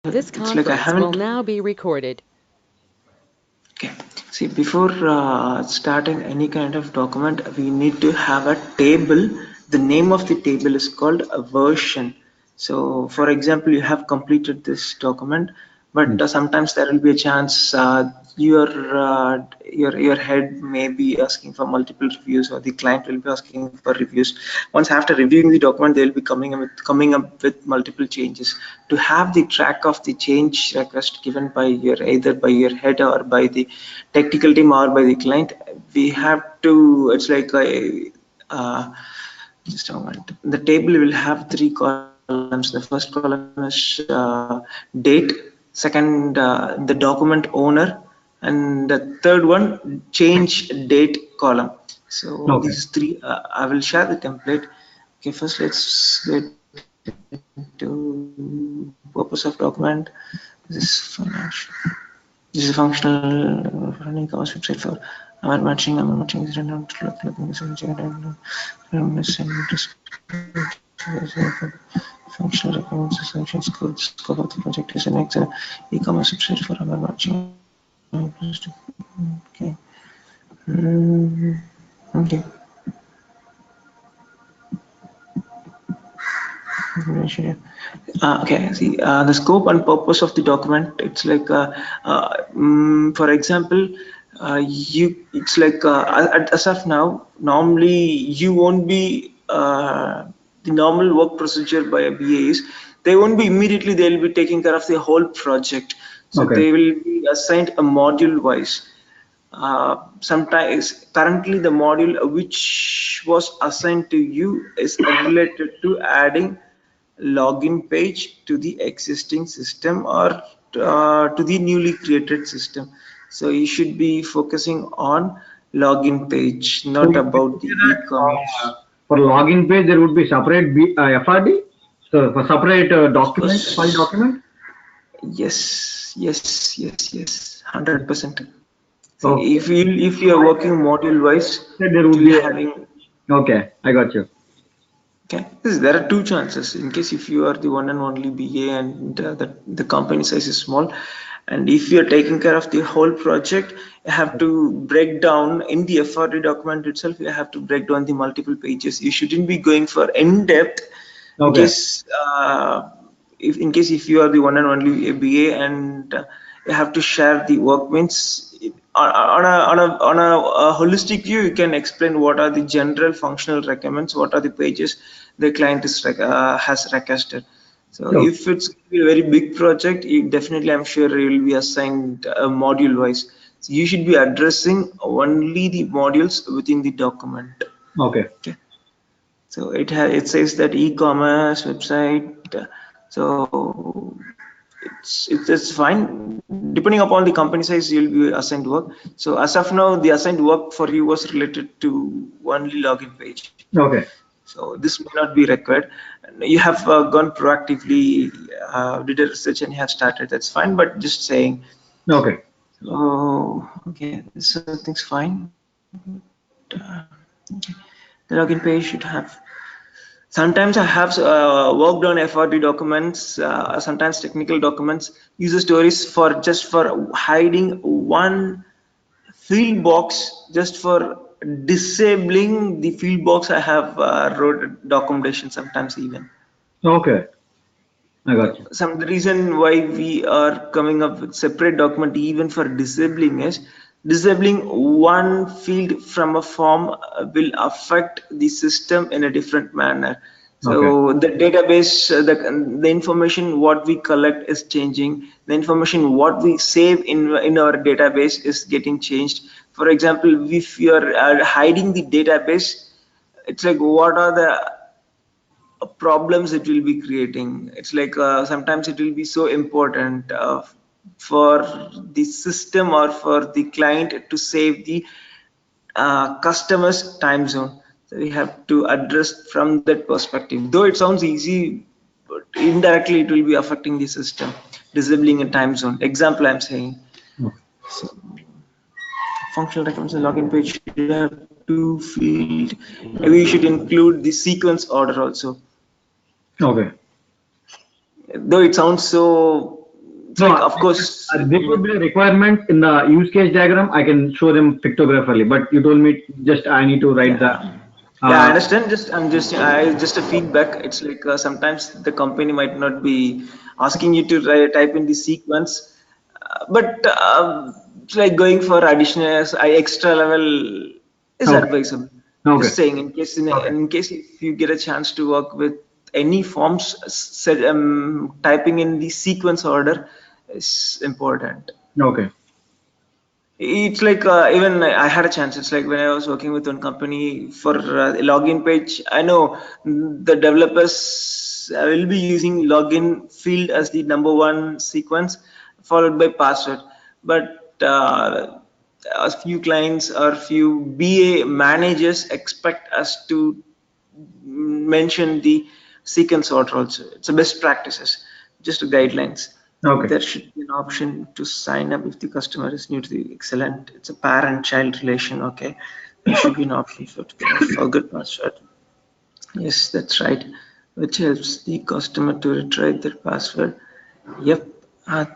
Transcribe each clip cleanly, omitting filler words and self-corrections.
This it's like I conference will haven't. now be recorded. Okay. See, before starting any kind of document, we need to have a table. The name of the table is called a version. So, for example, you have completed this document, but sometimes there will be a chance your head may be asking for multiple reviews, or the client will be asking for reviews. Once after reviewing the document, they will be coming up with multiple changes. To have the track of the change request given by either by your head or by the technical team or by the client, we have to. It's like a just a moment. The table will have three columns. The first column is date, second the document owner, and the third one change date column. So Okay. these three, I will share the template. Okay, first let's get into purpose of document. This is financial. This is a functional running e-commerce website for I'm matching is random to functional requirements, assumptions, code, scope of the project is an e-commerce website for our matching. Okay. Okay. Okay, see, the scope and purpose of the document, it's like for example, it's like as of now, normally you won't be the normal work procedure by a BA is they won't be immediately, they'll be taking care of the whole project, so Okay. they will be assigned a module wise. Sometimes currently the module which was assigned to you is related to adding login page to the existing system or to the newly created system. So you should be focusing on login page, So not you can about the say that e-commerce. for login page there would be separate FRD, so for separate document, file Yes, document. yes, 100%. See, Okay. if you are working module wise, Said there it would will be having. okay. I got you. Okay, there are two chances in case if you are the one and only BA and the company size is small, and if you are taking care of the whole project, you have to break down in the FRD document itself. You have to break down the multiple pages. You shouldn't be going for in depth. In Okay. case if you are the one and only BA and you have to share the work means on a holistic view, you can explain what are the general functional requirements, what are the pages the client has requested. So Okay. if it's a very big project, definitely I'm sure you will be assigned module wise. So you should be addressing only the modules within the document. Okay. Okay. So it says that e-commerce website. So it's fine. Depending upon the company size, you'll be assigned work. So as of now, the assigned work for you was related to only login page. Okay. So this may not be required. You have gone proactively, did a research, and you have started. That's fine. But just saying. Okay. Oh, okay. So things fine. Okay. The login page should have. Sometimes I have worked on FRD documents, sometimes technical documents, user stories for just for hiding one field box, just for disabling the field box. I have wrote documentation sometimes even. Okay. I got you. Some the reason why we are coming up with separate document even for disabling is disabling one field from a form will affect the system in a different manner. Okay. So the database, the information what we collect is changing. The information what we save in our database is getting changed. For example, if you are hiding the database, it's like what are the problems it will be creating. It's like sometimes it will be so important for the system or for the client to save the customer's time zone. So we have to address from that perspective. Though it sounds easy, but indirectly it will be affecting the system, disabling a time zone. Example I'm saying. Okay. So functional requirements and login page should have two field. Maybe you should include the sequence order also. Okay. Though it sounds so It's No, like, of course, this would be a requirement in the use case diagram. I can show them pictographically, but you told me just I need to write the. yeah. Yeah, I Uh, understand. Just a feedback. It's like sometimes the company might not be asking you to type in the sequence, but it's like going for additional extra level is okay, advisable. okay, Just saying, okay, in case if you get a chance to work with any forms, typing in the sequence order is important. okay. It's like even I had a chance. It's like when I was working with one company for a login page. I know the developers will be using login field as the number one sequence, followed by password. But a few clients or few BA managers expect us to mention the sequence order also. It's a best practices, just guidelines. Okay. There should be an option to sign up if the customer is new to the excellent. It's a parent-child relation. Okay, there should be an option for to forget password. Yes, that's right. Which helps the customer to retrieve their password. Yep,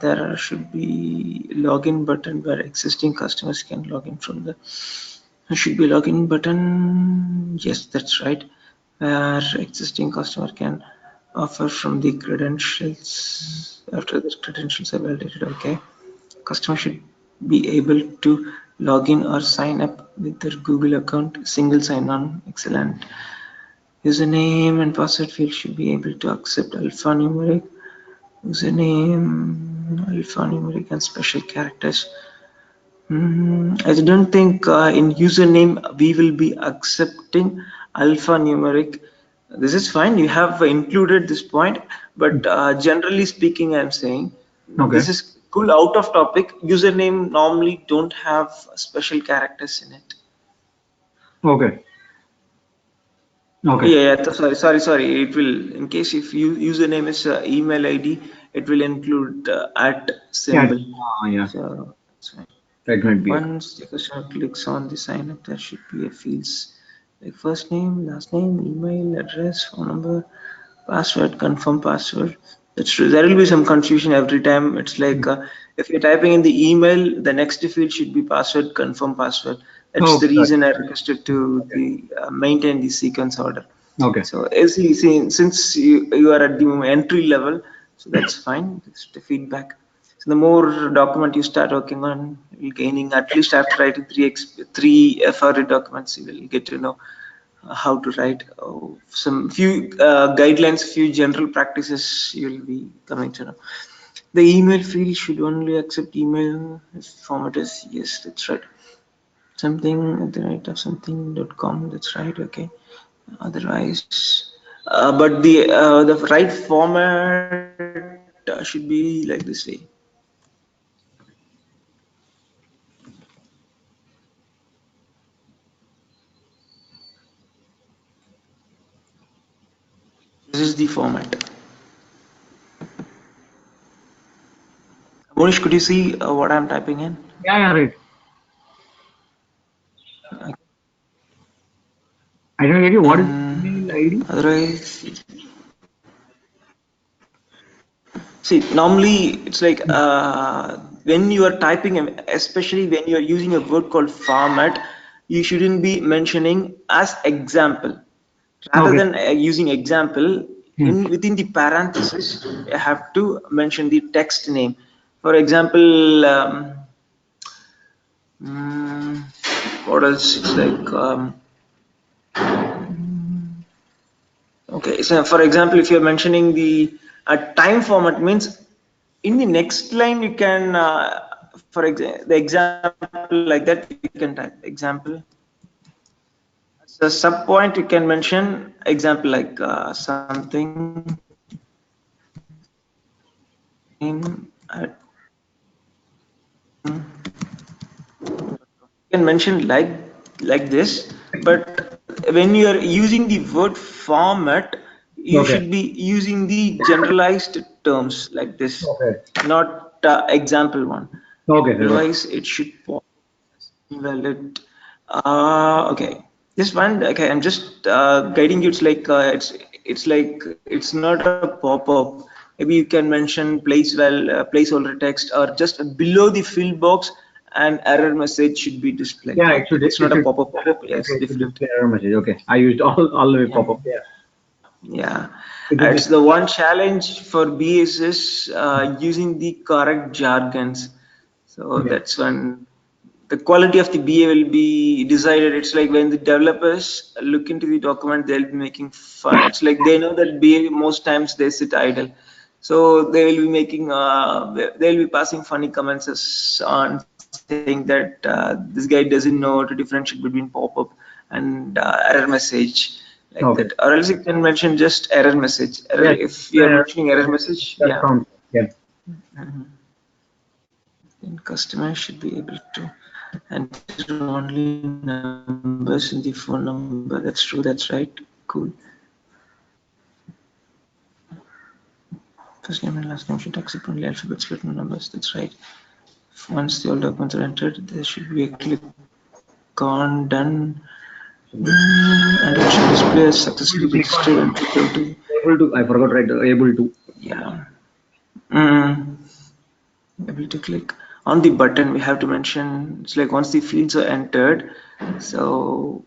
there should be login button where existing customers can log in from the. There should be login button. Yes, that's right. Where existing customer can offer from the credentials after the credentials are validated. Okay, customer should be able to log in or sign up with their Google account. Single sign-on. Excellent. Username and password field should be able to accept alphanumeric username, alphanumeric, and special characters. I don't think in username we will be accepting alphanumeric. This is fine. You have included this point, but generally speaking, I'm saying Okay. this is cool out of topic. Username normally don't have special characters in it. Okay. Okay. Yeah, yeah, sorry. It will, in case if you username is email ID, it will include at Yeah. symbol. Yeah. So that's fine. That might be a. Once the customer clicks on the sign up, there should be a fields like first name, last name, email, address, phone number, password, confirm password. That's true. There will be some confusion every time. It's like if you're typing in the email, the next field should be password, confirm password. That's Oh, the sorry. reason I requested to Okay. the maintain the sequence order. Okay. So since you are at the entry level, so that's fine. It's the feedback. So the more document you start working on, you're gaining at least after writing three FRE documents, you will get to know how to write some few guidelines, few general practices you will be coming to know. The email field should only accept email if format is yes, that's right. Something at the right of something.com, that's right, okay. Otherwise, but the right format should be like this way. This is the format. Monish, could you see what I'm typing in? Yeah. Yeah. Right. I don't get you. What is Then email ID? otherwise, see, normally it's like when you are typing, especially when you are using a word called format, you shouldn't be mentioning as example. Rather Okay. than using example, Hmm. in within the parenthesis, you have to mention the text name. For example, mm, what else? It's like okay. So for example, if you're mentioning the time format means in the next line you can for example the example like that you can type example as a sub point you can mention example like something name at something you can mention like this, but when you are using the word format you Okay. should be using the generalized terms like this, Okay. not example one. Okay, sir. Okay. Otherwise it should pop as invalid. Okay, this one, okay, I'm just guiding you. It's like it's not a pop-up. maybe you can mention placeholder text, or just below the field box an error message should be displayed. Yeah, Like it's not a pop-up. Pop-up, okay, yes, it should different. display error message. Okay, I used all the way Yeah. pop-up. Yeah, Yeah, it will it's just the one challenge for BS is using the correct jargons. So yeah. that's when the quality of the BA will be decided. It's like when the developers look into the document, they'll be making fun. It's like they know that BA most times they sit idle. So they will be making, they'll be passing funny comments on saying that this guy doesn't know to differentiate between pop-up and error message like that. Okay. Or else you can mention just error message. Error, Yeah, if you're mentioning error message, that yeah. sounds. Yeah. Then customer should be able to enter only numbers in the phone number. That's true. That's right. Cool. First name and last name should accept only alphabets, written numbers. That's right. Once the all documents are entered, there should be a click on done, and it should display as Able successfully to click registered on. and click to. Able to. I forgot. Right. Able to. Yeah. Mm. Able to click on the button. We have to mention. It's like once the fields are entered, so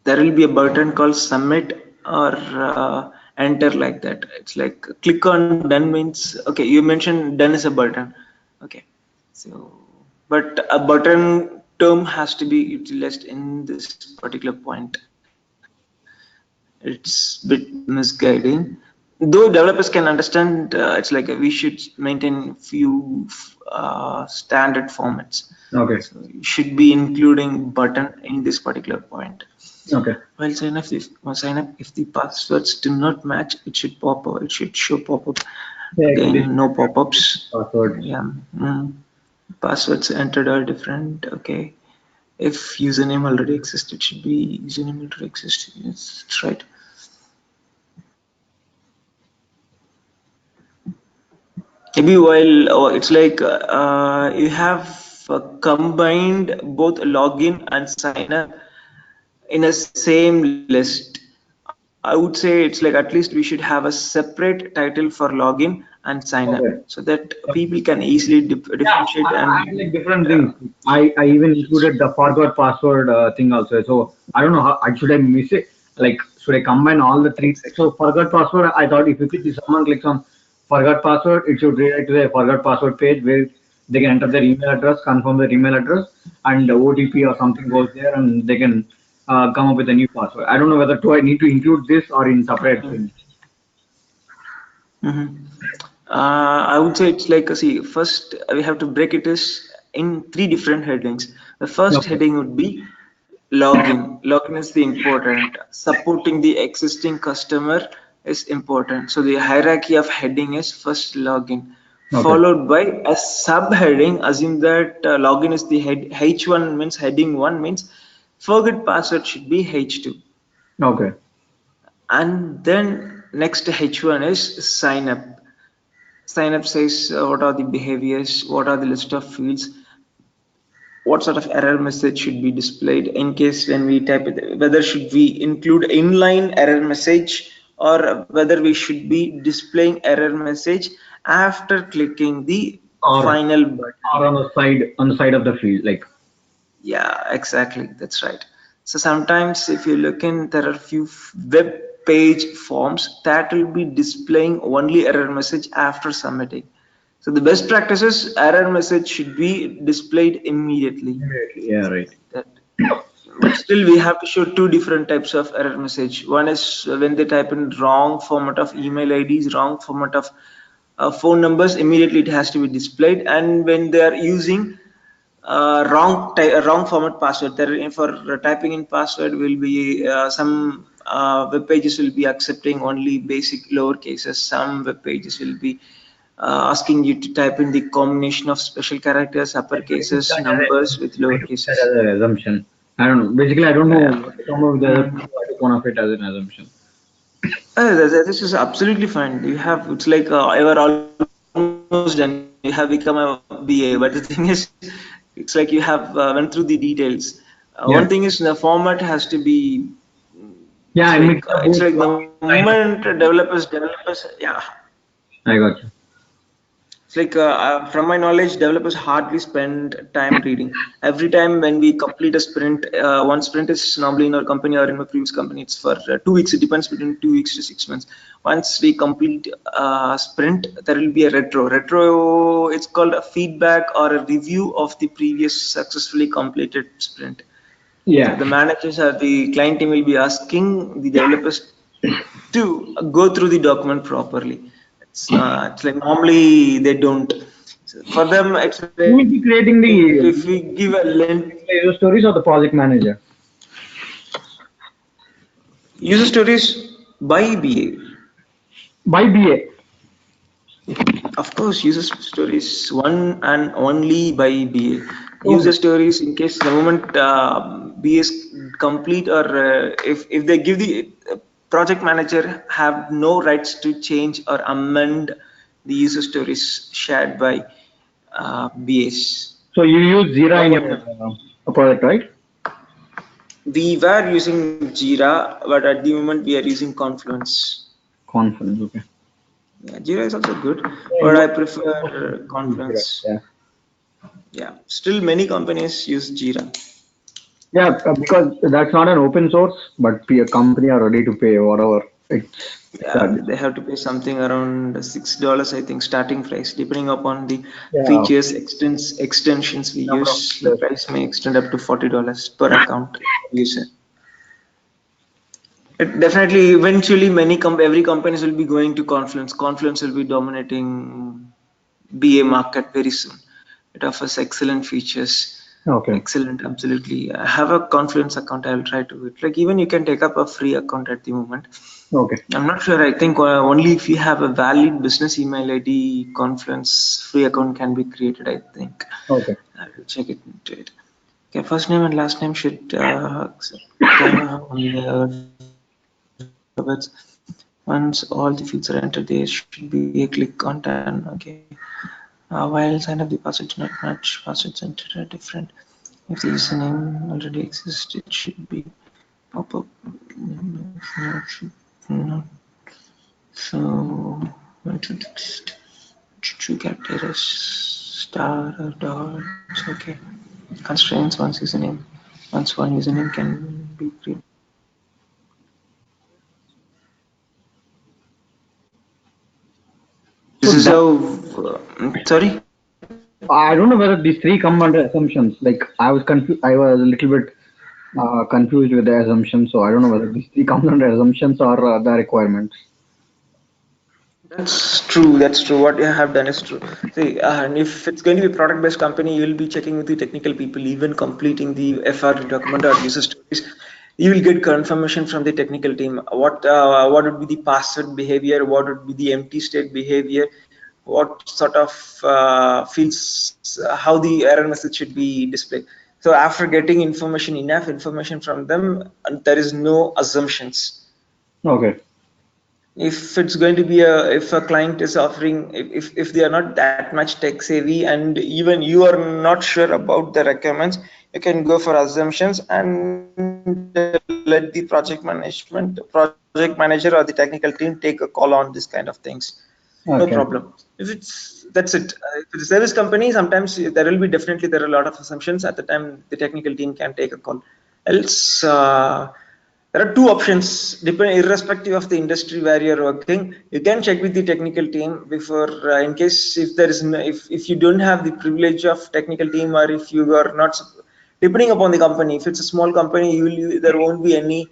there will be a button called submit or enter, like that. It's like click on done means, okay, you mentioned done is a button. Okay, so but a button term has to be utilized in this particular point. It's bit misguiding, though developers can understand. It's like we should maintain few standard formats, so Okay. you should be including button in this particular point. Okay. While sign up, if the passwords do not match, it should pop up. It should show pop up. Yeah, it will Again, no display pop-ups. passwords. Yeah. Passwords entered are different. Okay. If username already exists, it should be username already exists. Yes, that's right. Maybe while it's like you have combined both login and sign up in a same list. I would say it's like at least we should have a separate title for login and sign up, so Okay. that people can easily Yeah, differentiate I and had like different things. I even included the forgot password thing also. So I don't know how should I miss it. Like should I combine all the three? exactly. So forgot password. I thought if someone clicks on forgot password, it should redirect to the forgot password page where they can enter their email address, confirm their email address, and the OTP or something goes there, and they can come up with a new password. I don't know whether I need to include this or in separate thing. Mhm. I would say it's like, see, first we have to break it is in three different headings. The first Okay. heading would be login. Login is the important. Supporting the existing customer is important. So the hierarchy of heading is first login, Okay. followed by a subheading. Assume that login is the head. H1 means heading one means forget password should be H2, Okay. and then next H1 is sign up. Sign up says what are the behaviors, what are the list of fields, what sort of error message should be displayed in case when we type it, whether should we include inline error message or whether we should be displaying error message after clicking the Or final button. or on the side of the field, like. Yeah, exactly. That's right. So sometimes if you look in, there are few web page forms that will be displaying only error message after submitting. So the best practice is error message should be displayed immediately. Immediately. Yeah, right. That, but still we have to show two different types of error message. One is when they type in wrong format of email IDs, wrong format of phone numbers, immediately it has to be displayed. And when they are using wrong format password, there for typing in password will be some web pages will be accepting only basic lower cases. Some web pages will be asking you to type in the combination of special characters, upper I took cases, that numbers with lower I took that cases. as an assumption. I don't know. Basically, I don't know Yeah. what to come up with the other thing, Mm. so I took one of it as an assumption. This is absolutely fine. You have, it's like you are almost done. You have become a BA, but the thing is, it's like you have went through the details. One thing is the Yeah. format has to be. Yeah, I mixed It's up like both the login and sign moment up. developers, yeah, I got you. It's like, from my knowledge, developers hardly spend time reading. Every time when we complete a sprint, one sprint is normally in our company or in my previous company, it's for 2 weeks. It depends between 2 weeks to 6 months. Once we complete a sprint, there will be a retro. Retro, it's called a feedback or a review of the previous successfully completed sprint. So Yeah. the managers or the client team will be asking the developers to go through the document properly. It's like normally they don't. So for them, it's like Who will be if we creating give a the length user stories or the project manager? user stories by BA. By BA. Of course, user stories one and only by BA. User Okay. stories, in case the moment BA is complete, or if they give the project manager have no rights to change or amend the user stories shared by BAs. So you use No Jira in one your have. project, right? We were using Jira, but at the moment we are using Confluence. Conference. Okay. Yeah, Jira is also good, Yeah, but I most of prefer them use Jira. Confluence. Yeah. Yeah, still many companies use Jira. Yeah, because that's not an open source, but a company are ready to pay whatever it's Yeah, charged. they have to pay something around $6, I think, starting price. Depending upon the Yeah. features, extensions we Number of use, the users. price may extend up to $40 per account user. It definitely, eventually, every companies will be going to Confluence. Confluence will be dominating BA market very soon. It offers excellent features, Okay. excellent, absolutely. I have a Confluence account. I'll try to it. Like even you can take up a free account at the moment. Okay. I'm not sure. I think only if you have a valid business email ID, Confluence free account can be created. I think. Okay. I will check it into it. Okay, first name and last name should accept only alphabets. Once all the fields are entered, there should be a click on done. Okay. While sign up, the password do not match. Passwords entered are different. If the username already exists, it should be pop up. No, it should not. So, want to text. Should get errors star or dots. Okay. Constraints once username. Once one username can be created. This So is that how. Sorry. I don't know whether these three come under assumptions. Like I was confused. I was a little bit confused with the assumptions. So I don't know whether these three come under assumptions or the requirements. That's true. That's true. What you have done is true. See, and if it's going to be a product-based company, you will be checking with the technical people, even completing the FR document or user stories. You will get confirmation from the technical team. What would be the password behavior? What would be the empty state behavior? What sort of fields? How the error message should be displayed. So after getting information, enough information from them, and there is no assumptions. Okay. If it's going to be a, if a client is offering, if they are not that much tech savvy and even you are not sure about the requirements, you can go for assumptions and let the project manager or the technical team take a call on this kind of things. No problem. Okay. If it's that's it. If it's a service company, sometimes there will be, definitely there are a lot of assumptions. At the time the technical team can take a call. Else there are two options, irrespective of the industry where you're working. You can check with the technical team before, in case if there is no, if you don't have the privilege of technical team, or if you are not, depending upon the company. If it's a small company, there won't be any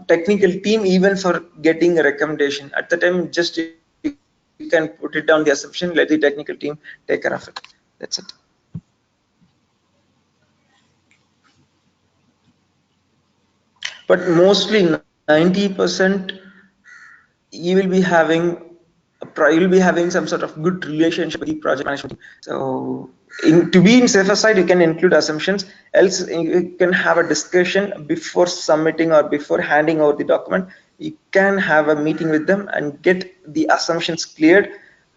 technical team even for getting a recommendation. At the time, just you can put it down the assumption, let the technical team take care of it. That's it. But mostly 90%, you will be having you'll be having some sort of good relationship with the project management team. So to be in safer side, you can include assumptions. Else you can have a discussion before submitting or before handing over the document. You can have a meeting with them and get the assumptions cleared,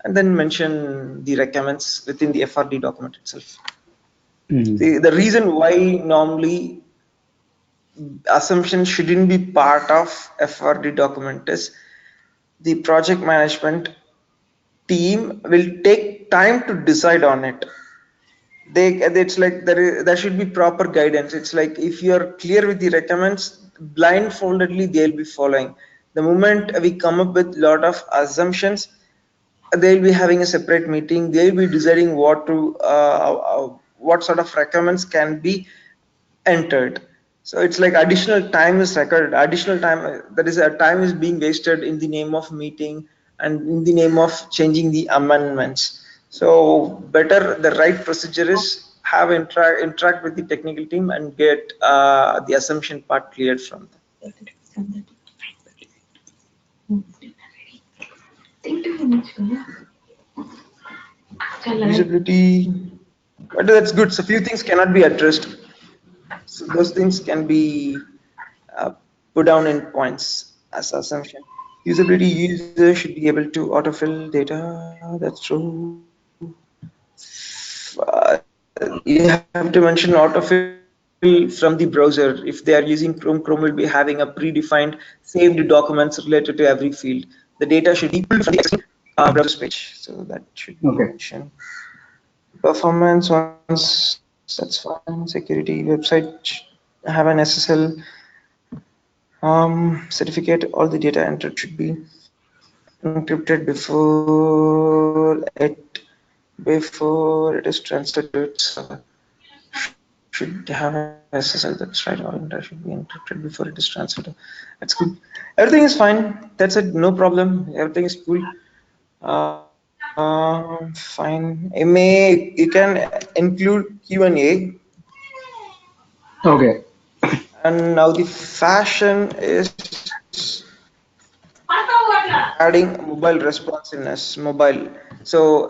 and then mention the requirements within the FRD document itself. Mhm. The reason why normally assumptions shouldn't be part of FRD document is the project management. team will take time to decide on it. It's like there should be proper guidance. It's like if you are clear with the recommends, blindfoldedly they'll be following. The moment we come up with lot of assumptions, they'll be having a separate meeting. They'll be deciding what sort of recommends can be entered. So it's like additional time is recorded. Additional time, that is, a time is being wasted in the name of meeting and in the name of changing the amendments. So better, the right procedure is have interact with the technical team and get the assumption part cleared from them. Usability, but that's good. So few things cannot be addressed. So those things can be uh, put down in points as assumption. Usability, user should be able to autofill data. That's true. You have to mention autofill from the browser. If they are using Chrome will be having a predefined saved documents related to every field. The data should be pulled from the existing browser's page. So that should be Okay. mentioned. Performance, once that's fine. Security, website have an SSL certificate. All the data entered should be encrypted before it is transferred to its server. Should have an SSL. That's right. All data should be encrypted before it is transferred. That's good. Everything is fine. That's it. No problem. Everything is cool. Fine. You can include Q&A. Okay. And now the fashion is adding mobile responsiveness. Mobile. So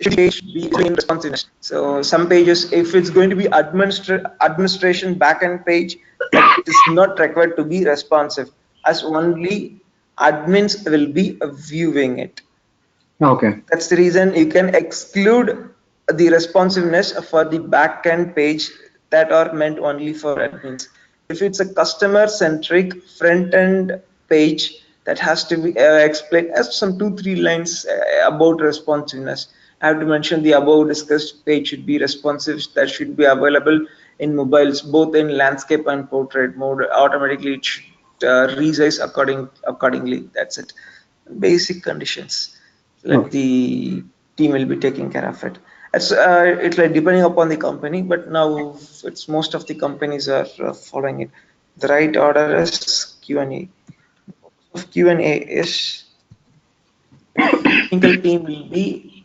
should be in responsiveness. So some pages, if it's going to be administration backend page, that is not required to be responsive, as only admins will be viewing it. Okay. That's the reason you can exclude the responsiveness for the backend page that are meant only for admins. If it's a customer centric front end page, that has to be explained as some 2-3 lines about responsiveness. I have to mention the above discussed page should be responsive, that should be available in mobiles both in landscape and portrait mode. Automatically it should resize accordingly. That's it. Basic conditions, like Okay. the team will be taking care of it. It's like depending upon the company, but now it's most of the companies are following it. The right order is Q&A. Of Q&A is technical team will be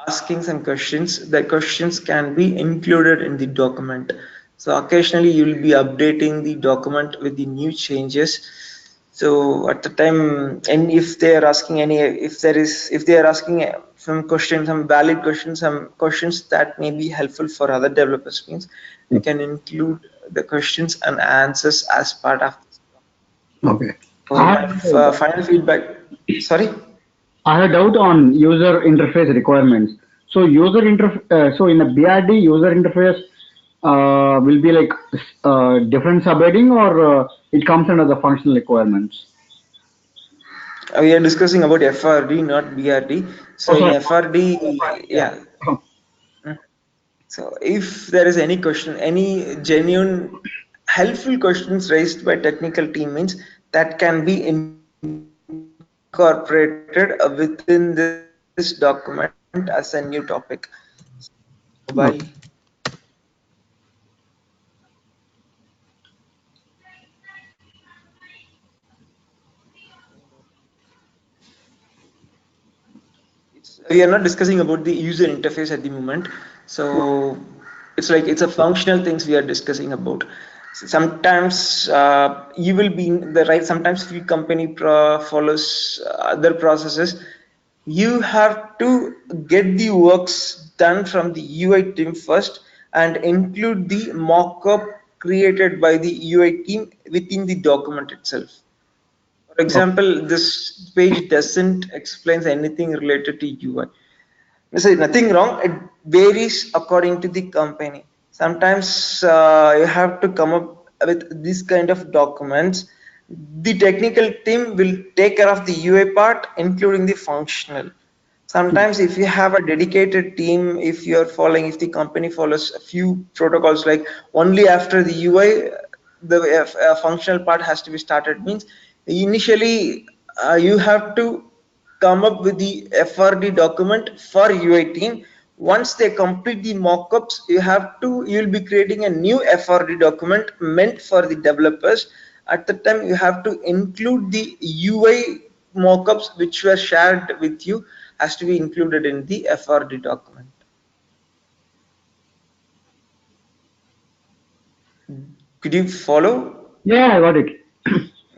asking some questions. The questions can be included in the document. So occasionally you will be updating the document with the new changes. So at the time, and if they are asking if they are asking some questions, some valid questions, some questions that may be helpful for other developers, means we can include the questions and answers as part of this. Okay. So I my have a doubt. final feedback. Sorry. I have a doubt on user interface requirements. So so in a BRD, user interface will be like different subheading, or it comes under the functional requirements. We are discussing about FRD, not BRD. Oh, So in sorry. FRD, Yeah. yeah. Mm. So if there is any question, any genuine helpful questions raised by technical team, means that can be incorporated within this document as a new topic. Mobile. Okay. We are not discussing about the user interface at the moment. So it's like it's a functional things we are discussing about. So sometimes you will be in the right. Sometimes if your company follows other processes, you have to get the works done from the UI team first and include the mock-up created by the UI team within the document itself. For Okay. example, this page doesn't explain anything related to UI. There's nothing wrong. It varies according to the company. Sometimes you have to come up with this kind of documents. The technical team will take care of the UI part, including the functional. Sometimes if you have a dedicated team, if the company follows a few protocols, like only after the UI the functional part has to be started, means initially you have to come up with the FRD document for UI team. Once they complete the mockups, you'll be creating a new FRD document meant for the developers. At the time you have to include the UI mockups which were shared with you, has to be included in the FRD document. Could you follow? Yeah, I got it.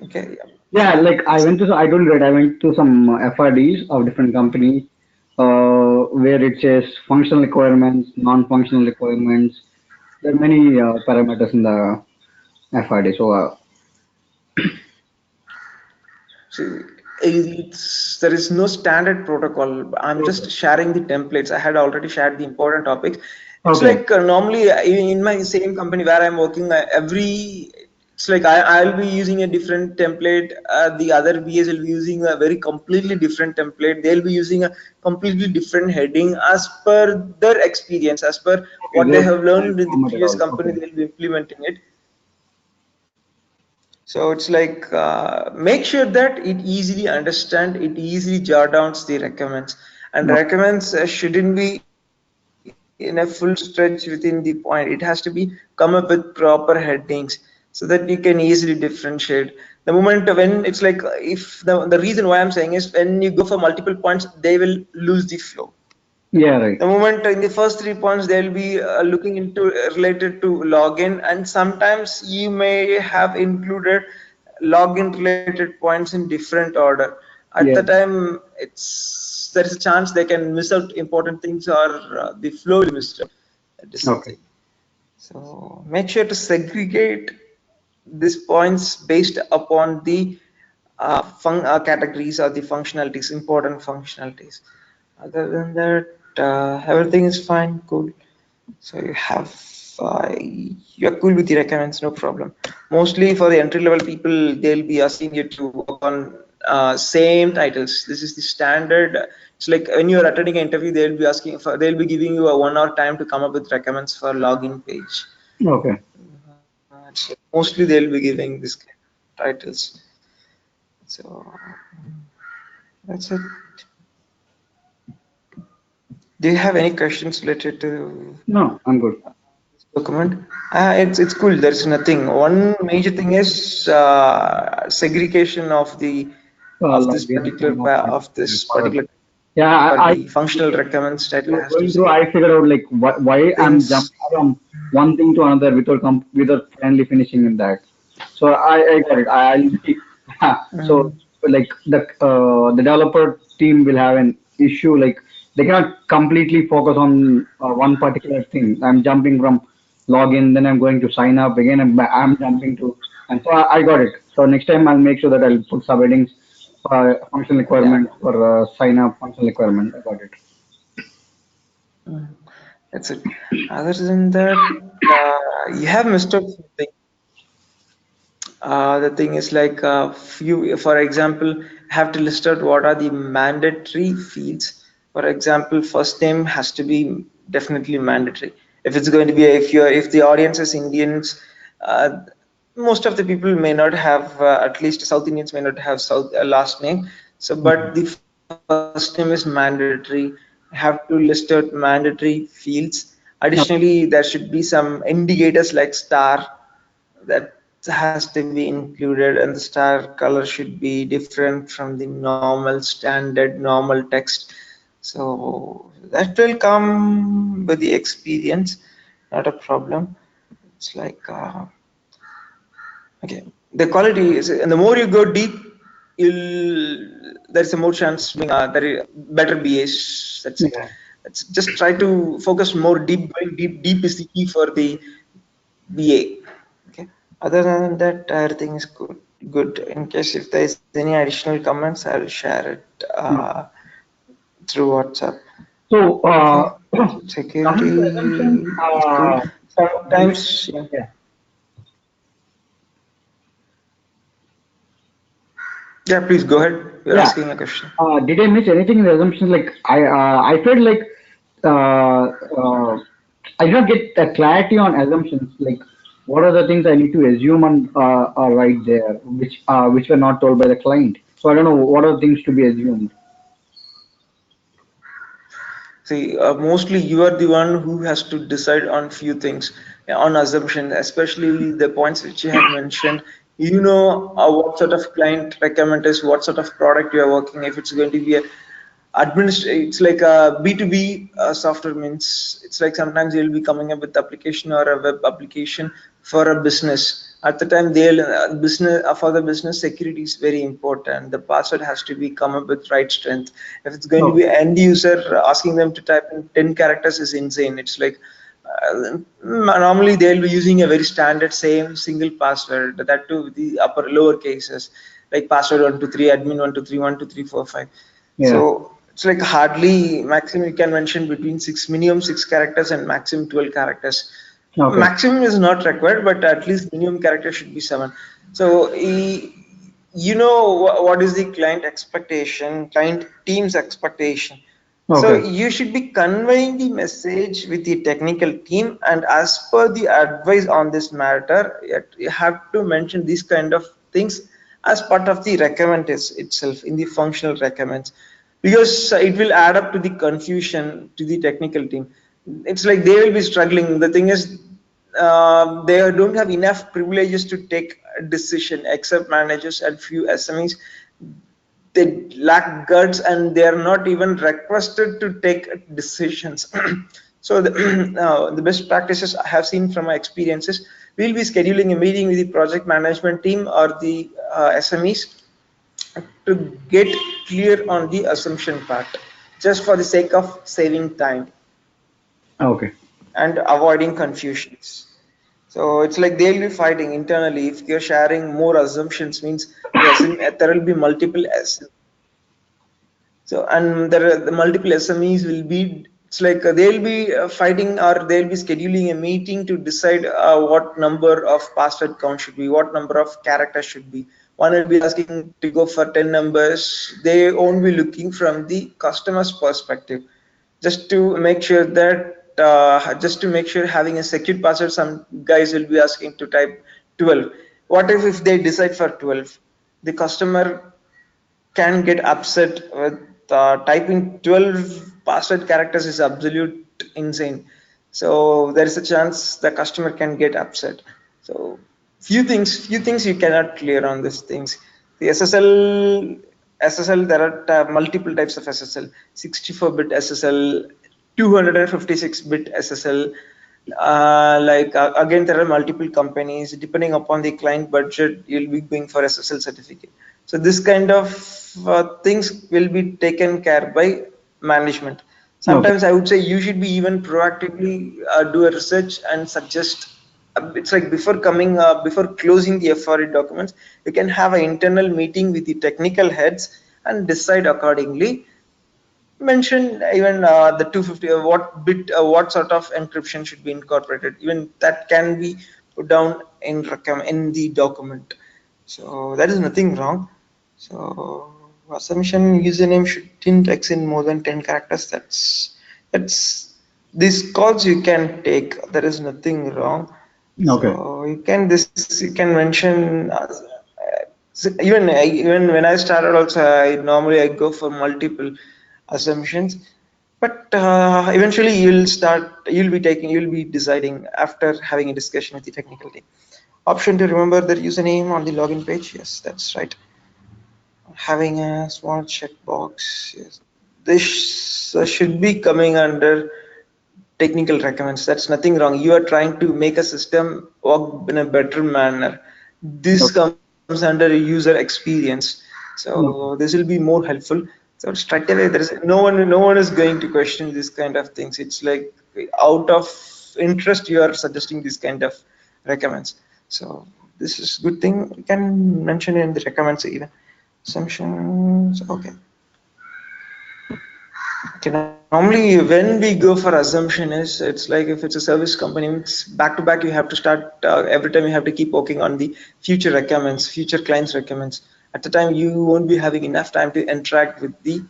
Okay, yeah. Yeah, like I told you that I went to some FRDs of different companies, where it says functional requirements, non-functional requirements. There are many parameters in the FRD. So, So there is no standard protocol. I'm okay. just sharing the templates. I had already shared the important topics. It's Okay. like normally in my same company where I'm working, it's like I'll be using a different template. The other BAs will be using a very completely different template. They'll be using a completely different heading as per their experience, as per Okay, what they there's have no learned in the format at previous all. company. Okay. They'll be implementing it. So it's like make sure that it easily understand, it easily jot down the recommends, and No. recommends shouldn't be in a full stretch within the point. It has to be come up with proper headings so that you can easily differentiate. The moment when it's like, if the reason why I'm saying is when you go for multiple points, they will lose the flow. Yeah, The right. moment in the first 3 points they'll be looking into related to login, and sometimes you may have included login related points in different order. At the Yeah. time there is a chance they can miss out important things, or the flow will be missed out. That is the Okay. thing. So make sure to segregate these points based upon the categories or the functionalities, important functionalities. Other than that, everything is fine, cool. So you're cool with the recommends, no problem. Mostly for the entry level people, they'll be asking you to work on same titles. This is the standard. It's like when you're attending an interview, they'll be giving you a 1 hour time to come up with recommends for login page. Okay. So mostly they'll be giving this kind of titles. So that's it. Do you have any questions related to No, I'm good. this document? It's cool. There's nothing. One major thing is segregation of this Login particular sign up and of this forward. particular Yeah, for I the functional recommends title has to going be through, I segregated. figured out like why I'm Things. jumping from one thing to another without finally finishing in that. So I got it. I'll be so Mm, like the developer team will have an issue, like they cannot completely focus on one particular thing. I'm jumping from login, then I'm going to sign up again. I'm jumping to, and so I got it. So next time I'll make sure that I'll put subheadings for functional yeah. requirement for sign up functional requirement. I got it. Mm, that's it. Other than that, you have missed out something. The thing is like for example, have to list out what are the mandatory fields. For example, first name has to be definitely mandatory. If it's going to be, if the audience is Indians, uh, most of the people may not have, at least South Indians may not have South last name. So, but the first name is mandatory. Have to list out mandatory fields. Additionally, there should be some indicators like star that has to be included, and the star color should be different from the normal standard normal text. So that will come with the experience, not a problem. It's like okay, the quality is, and the more you go deep, there's a more chance there is better BAs. That's it. Yeah. Let's just try to focus more deep. Going deep is the key for the BA. Okay. Other than that, everything is good. Good. In case if there is any additional comments, I'll share it through WhatsApp. So, Okay. coming to assumptions, Security is cool. you Sometimes, mentioned, yeah. yeah. Yeah, please go ahead. You're Yeah. asking a question. Did I miss anything in the assumptions? Like I felt like uh, uh, I did not get the clarity on assumptions. Like what are the things I need to assume and are right there, which were not told by the client. So I don't know what are the things to be assumed. See, mostly you are the one who has to decide on few things, on assumption, especially the points which you have mentioned. You know what sort of client requirement is, what sort of product you are working. If it's going to be a it's like a B2B software, means it's like sometimes you'll be coming up with application or a web application for a business. At the time they'll business for the business, security is very important. The password has to be come up with right strength. If it's going to be Okay. end user, asking them to type in 10 characters is insane. It's like normally they'll be using a very standard same single password, that too with the upper lower cases, like password 123, admin 123, 12345. Yeah. So it's like hardly maximum you can mention between six, minimum 6 characters and maximum 12 characters. Okay. Maximum is not required, but at least minimum character should be 7. So you know what is the client expectation, client team's expectation. So Okay. you should be conveying the message with the technical team, and as per the advice on this matter, you have to mention these kind of things as part of the requirement itself in the functional requirements, because it will add up to the confusion to the technical team. It's like they will be struggling. The thing is, they don't have enough privileges to take a decision, except managers and few SMEs. They lack guts and they are not even requested to take decisions. So the best practices I have seen from my experiences, we'll be scheduling a meeting with the project management team or the SMEs to get clear on the assumption part, just for the sake of saving time Okay. and avoiding confusions. So it's like they'll be fighting internally. If you're sharing more assumptions, means there will be multiple so, and there are the multiple SMEs will be, it's like they'll be fighting, or they'll be scheduling a meeting to decide what number of password count should be, what number of characters should be. One will be asking to go for 10 numbers. They won't be looking from the customer's perspective, just to make sure that just to make sure having a secure password. Some guys will be asking to type 12. What if they decide for 12? The customer can get upset with typing 12 password characters is absolute insane. So there is a chance the customer can get upset. So few things you cannot clear on these things. The SSL, there are multiple types of SSL: 64-bit SSL, 256-bit SSL. Again, there are multiple companies. Depending upon the client budget, you'll be going for SSL certificate. So this kind of things will be taken care by management. Okay. Sometimes I would say you should be even proactively do a research and suggest. It's like before closing the FRE documents, you can have an internal meeting with the technical heads and decide accordingly. Mention even the 250, what sort of encryption should be incorporated. Even that can be put down in the document. So that is nothing wrong. So assumption username shouldn't exceed more than 10 characters. That's these calls you can take. There is nothing wrong. Okay. So you can mention so even when I started also, I go for multiple assumptions, but eventually you'll be deciding after having a discussion with the technical team. Option to remember the username on the login page. Yes, that's right. Having a small checkbox. Yes. This should be coming under technical recommends. That's nothing wrong. You are trying to make a system work in a better manner. This Okay. comes under user experience. So this Okay. will be more helpful. So straight away, there is no one is going to question this kind of things. It's like out of interest you are suggesting this kind of recommends. So this is good thing. You can mention in the recommends even. Assumptions. Okay, normally when we go for assumption is, it's like if it's a service company, it's back to back. You have to start every time. You have to keep working on the future requirements, future clients requirements. At the time you won't be having enough time to interact with the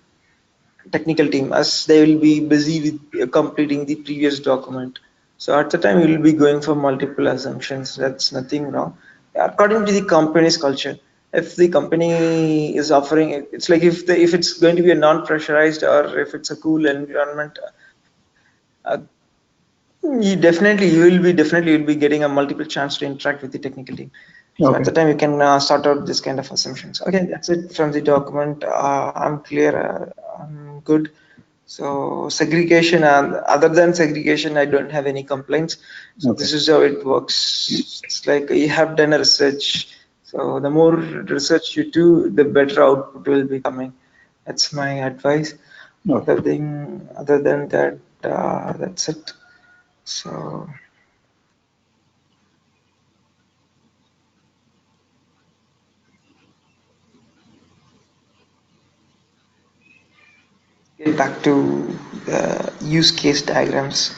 technical team, as they will be busy with completing the previous document. So at the time you will be going for multiple assumptions. That's nothing wrong according to the company's culture. If the company is offering it, it's like if it's going to be a non-pressurized or if it's a cool environment, uh, you will be getting a multiple chance to interact with the technical team. So at Okay. the time you can sort out this kind of assumptions. Okay, that's it from the document. I'm clear. I'm good. So segregation, and other than segregation, I don't have any complaints. So Okay. this is how it works. It's like you have done a research. So the more research you do, the better output will be coming. That's my advice. Okay. Other than that, that's it. So get back to the use case diagrams.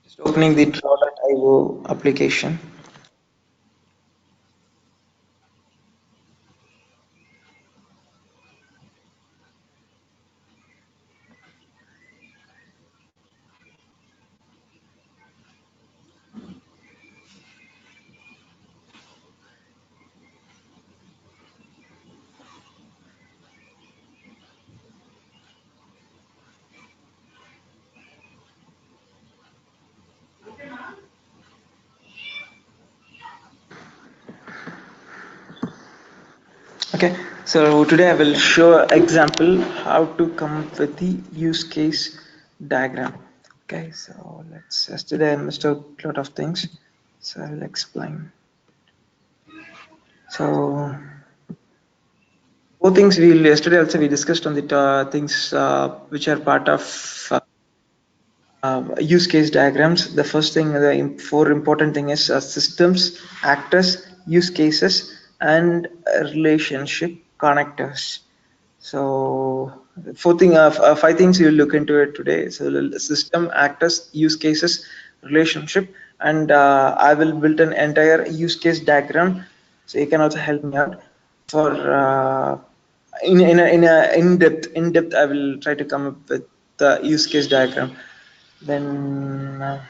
Just opening the draw.io application. Okay, so today I will show example how to come up with the use case diagram. Okay, so let's yesterday I missed out a lot of things, so I will explain. So both things we yesterday also we discussed on the things which are part of use case diagrams. The first thing, the four important thing is systems, actors, use cases, and relationship connectors. So five things you'll look into it today. So the system, actors, use cases, relationship, and I will build an entire use case diagram. So you can also help me out for in a in depth. I will try to come up with the use case diagram. Then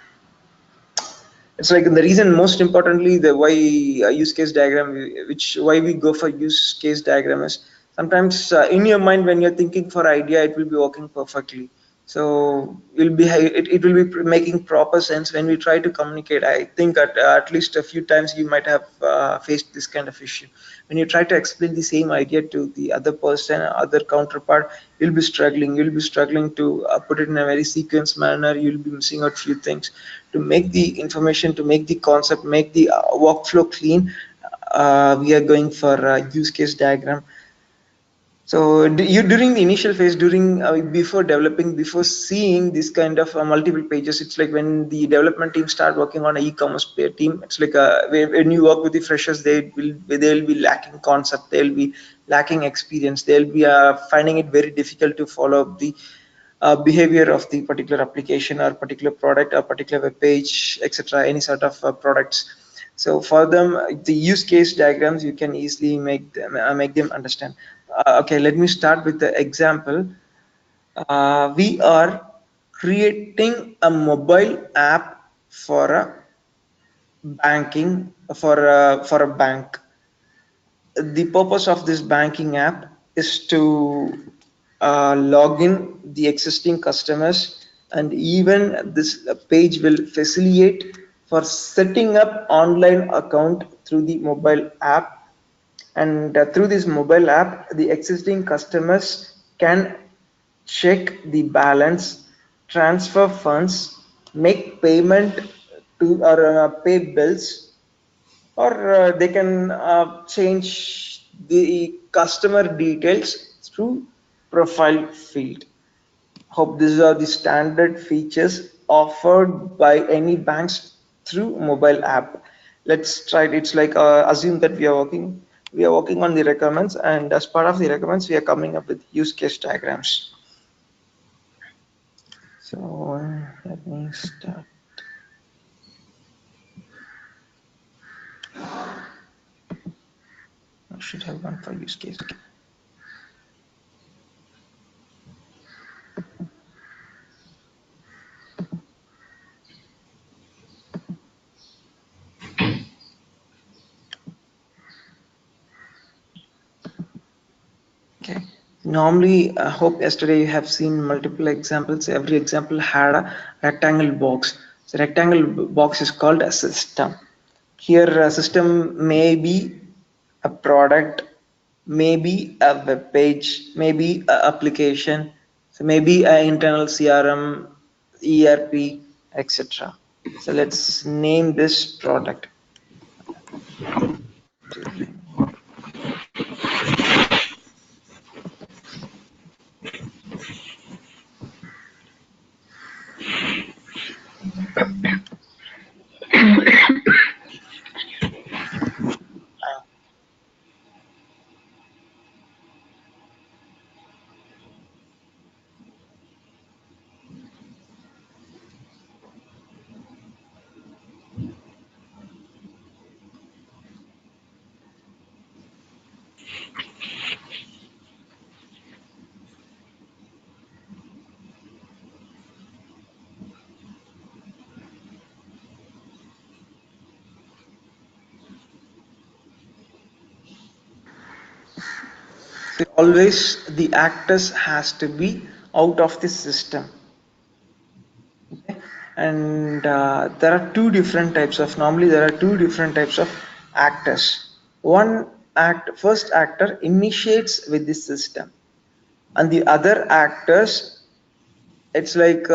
it's like the reason, most importantly, the why use case diagram, which why we go for use case diagram is sometimes in your mind when you're thinking for idea, it will be working perfectly. So it will be making proper sense when we try to communicate. I think at least a few times you might have faced this kind of issue. When you try to explain the same idea to the other person, other counterpart, you'll be struggling to put it in a very sequence manner. You'll be missing out few things to make the information, to make the concept, make the workflow clean. We are going for use case diagram. So you during the initial phase, during before developing, before seeing this kind of multiple pages, it's like when the development team start working on an e-commerce team. It's like when you work with the freshers, they will be lacking concept, they'll be lacking experience, they'll be finding it very difficult to follow up the behavior of the particular application or particular product or particular web page, etc. Any sort of products. So for them, the use case diagrams you can easily make them understand. Okay, let me start with the example. We are creating a mobile app for a banking for a bank. The purpose of this banking app is to log in the existing customers, and even this page will facilitate for setting up online account through the mobile app. And through this mobile app, the existing customers can check the balance, transfer funds, make payment to or pay bills, or they can change the customer details through profile field. Hope these are the standard features offered by any banks through mobile app. Let's try it. It's like assume that we are working on the requirements, and as part of the requirements we are coming up with use case diagrams. So let me start. should have gone for use case. Okay. Okay. Normally, I hope yesterday you have seen multiple examples. Every example had a rectangle box. So rectangle box is called a system. Here, a system may be a product, maybe a web page, maybe a application, so maybe an internal CRM, ERP, etc. So let's name this product. So always the actors has to be out of the system. Okay. And there are two different types of, normally there are two different types of actors. First actor initiates with the system, and the other actors, it's like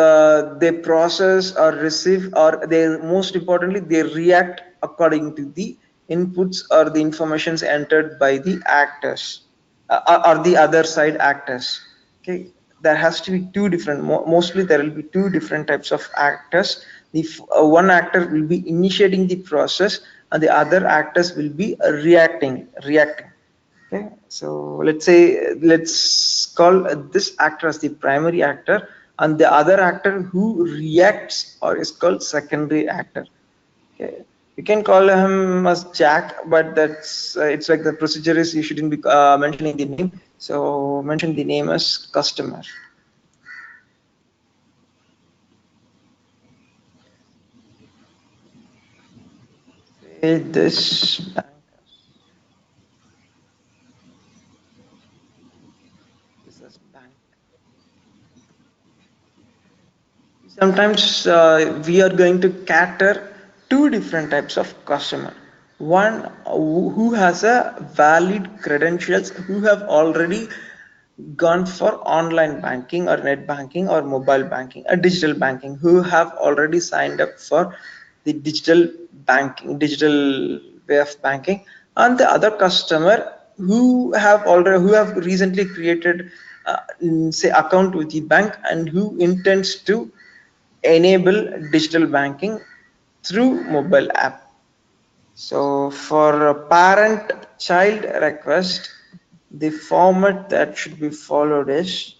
they process or receive, or they, most importantly, they react according to the inputs or the informations entered by the actors, or the other side actors. Okay, there has to be two different, mostly there will be two different types of actors. The one actor will be initiating the process, and the other actors will be reacting. Okay, so let's call this actor as the primary actor, and the other actor who reacts or is called secondary actor. Okay, you can call him as Jack, but that's it's like the procedure is you shouldn't be mentioning the name. So mention the name as customer. Say this bank, this is bank. Sometimes we are going to cater two different types of customer. One who has a valid credentials, who have already gone for online banking or net banking or mobile banking or digital banking, who have already signed up for the digital banking, digital way of banking, and the other customer who have recently created say account with the bank and who intends to enable digital banking through mobile app. So for a parent child request, the format that should be followed is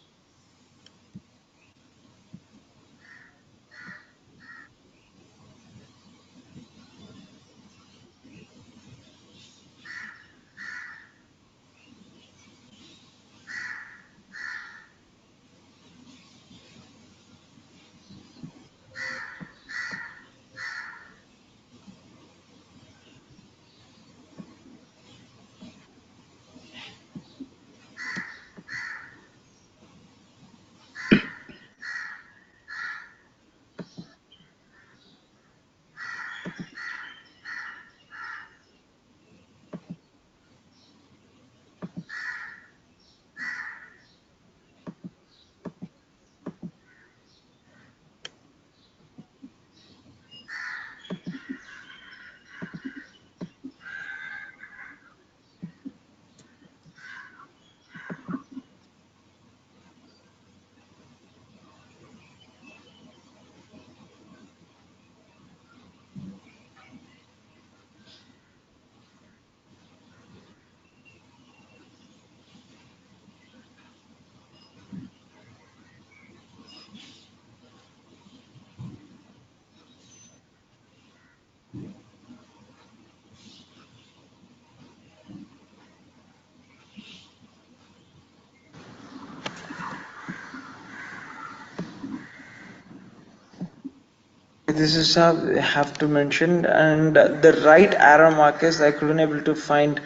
This is how I have to mention, and the right arrow markers I couldn't able to find.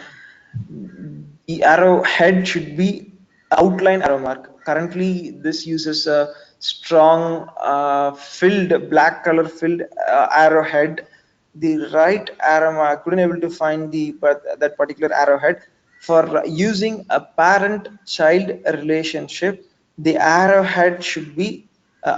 The arrow head should be outline arrow mark. Currently, this uses a strong filled black color filled arrowhead. The right arrow mark couldn't able to find the but that particular arrowhead for using a parent-child relationship. The arrowhead should be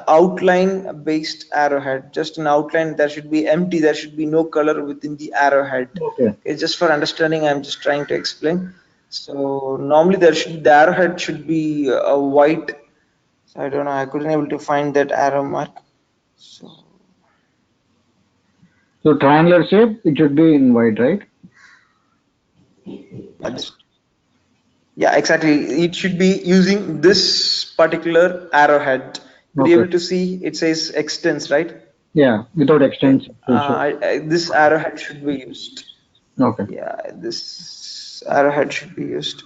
outline based arrowhead, just an outline. There should be empty, there should be no color within the arrowhead. Okay. Okay, just for understanding, I'm just trying to explain. So normally the arrowhead should be a white. So I don't know, I couldn't able to find that arrow mark. So So triangular shape, it should be in white, right? I just, yeah, exactly, it should be using this particular arrowhead. Could you Okay. able to see it says extends, right? Yeah, without Okay, extension. It will show. this arrowhead should be used. Okay. Yeah, this arrowhead should be used.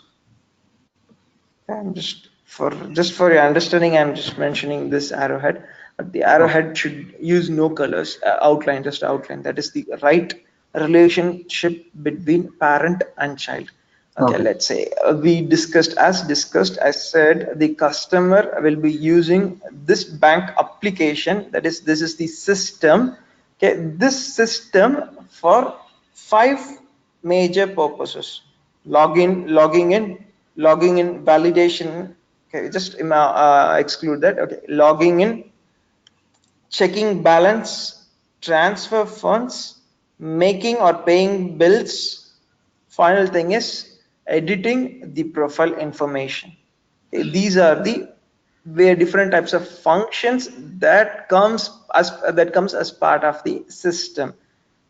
I'm just for your understanding, I'm just mentioning this arrowhead. But the Okay. arrowhead should use no colors, outline, just outline. That is the right relationship between parent and child. Okay, Okay. let's say as discussed, I said the customer will be using this bank application. That is, this is the system. Okay, this system for 5 major purposes: logging in, validation. Okay, just exclude that. Okay, logging in, checking balance, transfer funds, making or paying bills. Final thing is editing the profile information. Okay, these are the very different types of functions that comes as part of the system.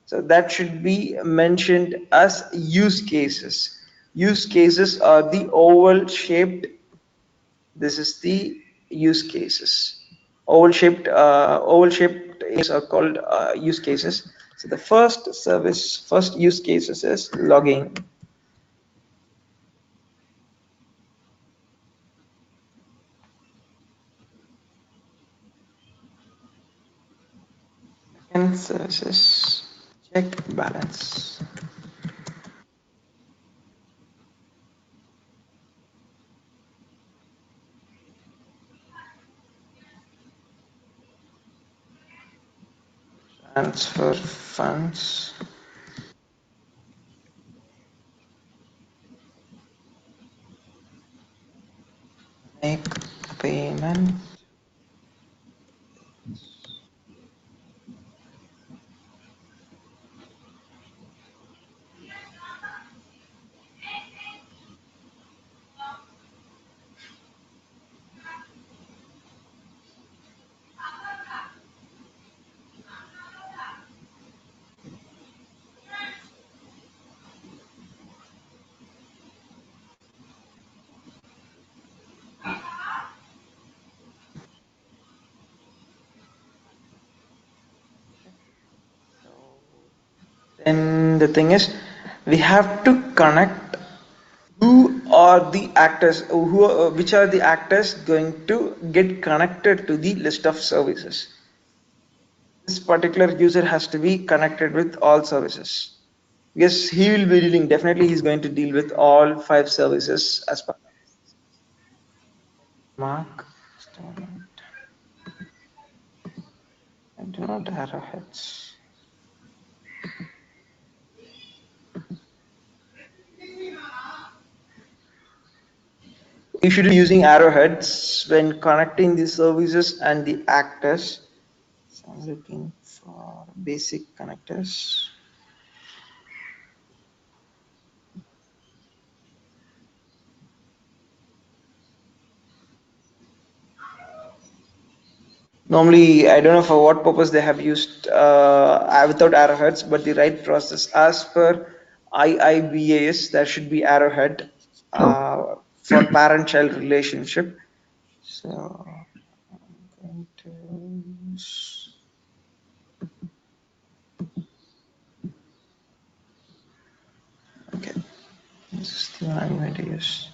So that should be mentioned as use cases. Use cases are the oval shaped. This is the use cases. Oval shaped are called use cases. So the first use cases is logging. Second services, check balance. Transfer funds, make payment. Then the thing is, we have to connect which are the actors going to get connected to the list of services. This particular user has to be connected with all services. Yes, he will be dealing, definitely he's going to deal with all 5 services as per mark. I do not arrowheads. You should be using arrowheads when connecting the services and the actors. So I'm looking for basic connectors. Normally, I don't know for what purpose they have used without arrowheads, but the right process as per IIBAS, there should be arrowhead Okay. for parent-child relationship. So I'm going to okay, this is the one I'm going to use.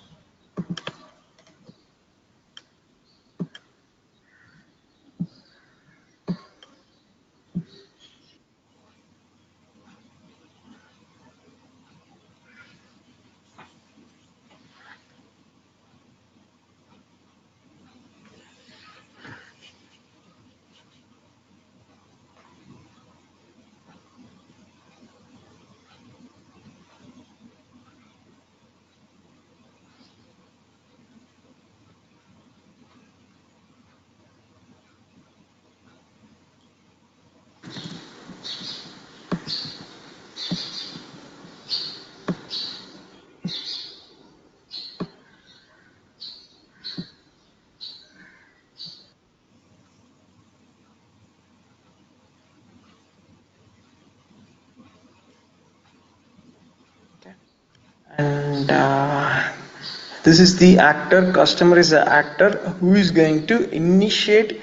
and this is the actor. Customer is the actor who is going to initiate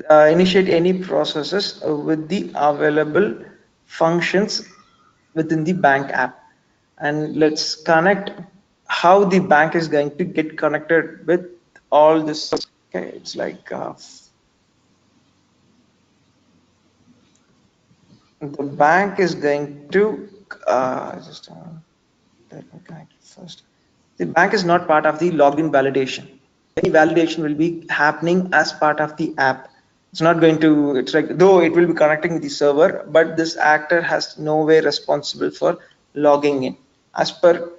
any processes with the available functions within the bank app. And let's connect how the bank is going to get connected with all this. Okay, it's like the bank is going to just let me connect first. The bank is not part of the login validation. Any validation will be happening as part of the app. It's not going to, it's like, though it will be connecting with the server, but this actor has no way responsible for logging in as per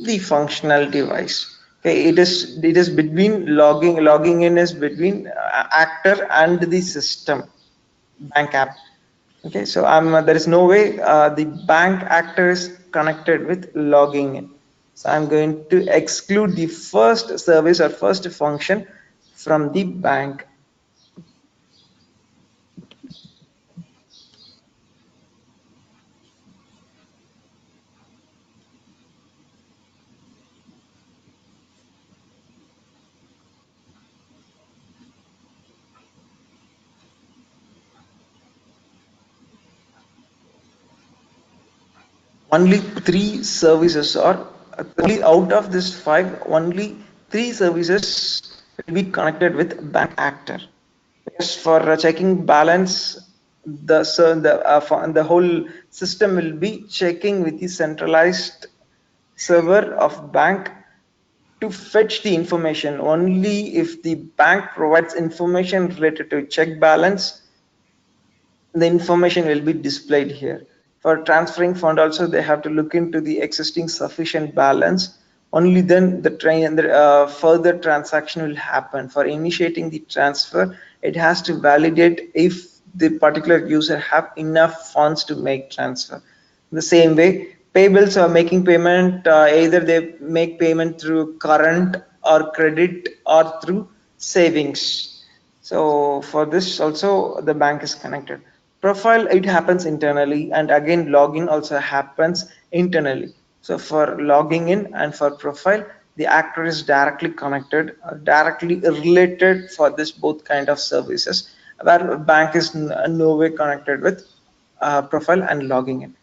the functionality wise. Okay, it is between logging in is between actor and the system bank app. Okay, so there is no way the bank actor is connected with logging in. So I'm going to exclude the first service or first function from the bank. Only three services, or only out of this five, only three services will be connected with bank actor. Yes, for checking balance, the whole system will be checking with the centralized server of bank to fetch the information. Only if the bank provides information related to check balance, the information will be displayed here. For transferring fund also, they have to look into the existing sufficient balance. Only then the further transaction will happen. For initiating the transfer, it has to validate if the particular user have enough funds to make transfer. The same way, payables are making payment, either they make payment through current or credit or through savings. So for this also the bank is connected. Profile, it happens internally, and again login also happens internally. So for logging in and for profile, the actor is directly connected, directly related for this both kind of services, where bank is no way connected with profile and logging in.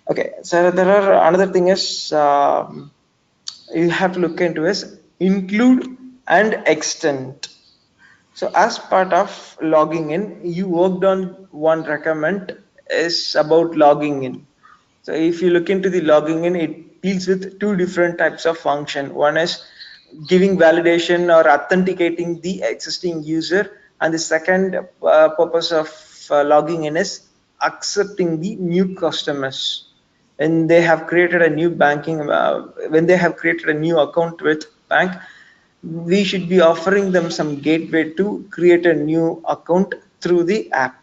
Okay, so there are another thing is you have to look into is include and extend. So as part of logging in, you worked on one recommend is about logging in. So if you look into the logging in, it deals with two different types of function. One is giving validation or authenticating the existing user, and the second purpose of logging in is accepting the new customers. When they have created a new when they have created a new account with bank, we should be offering them some gateway to create a new account through the app.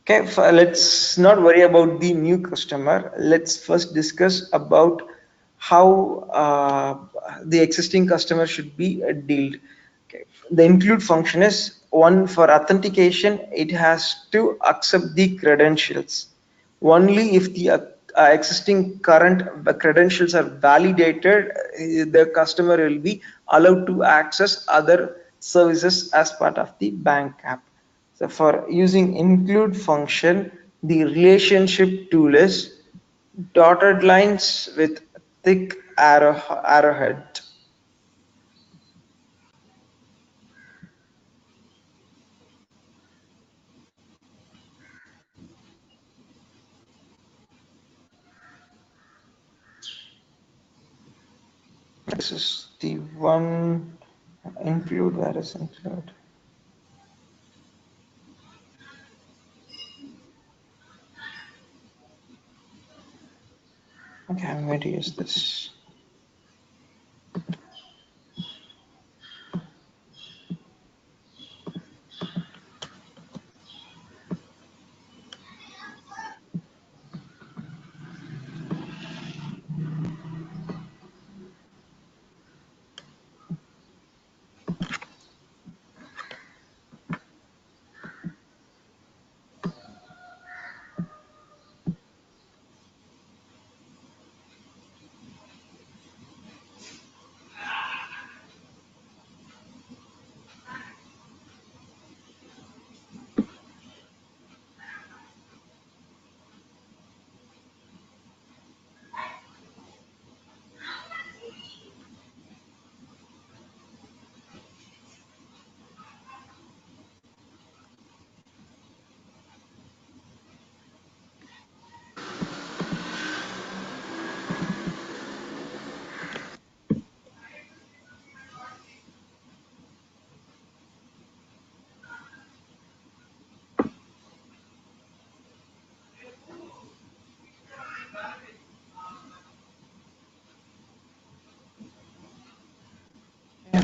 Okay, let's not worry about the new customer. Let's first discuss about how the existing customer should be dealt. Okay. The include function is one for authentication. It has to accept the credentials. Only if the existing current credentials are validated, the customer will be allowed to access other services as part of the bank app. So for using include function, the relationship tool is dotted lines with thick arrowhead. This is the one include, where is include? Okay, I'm going to use this.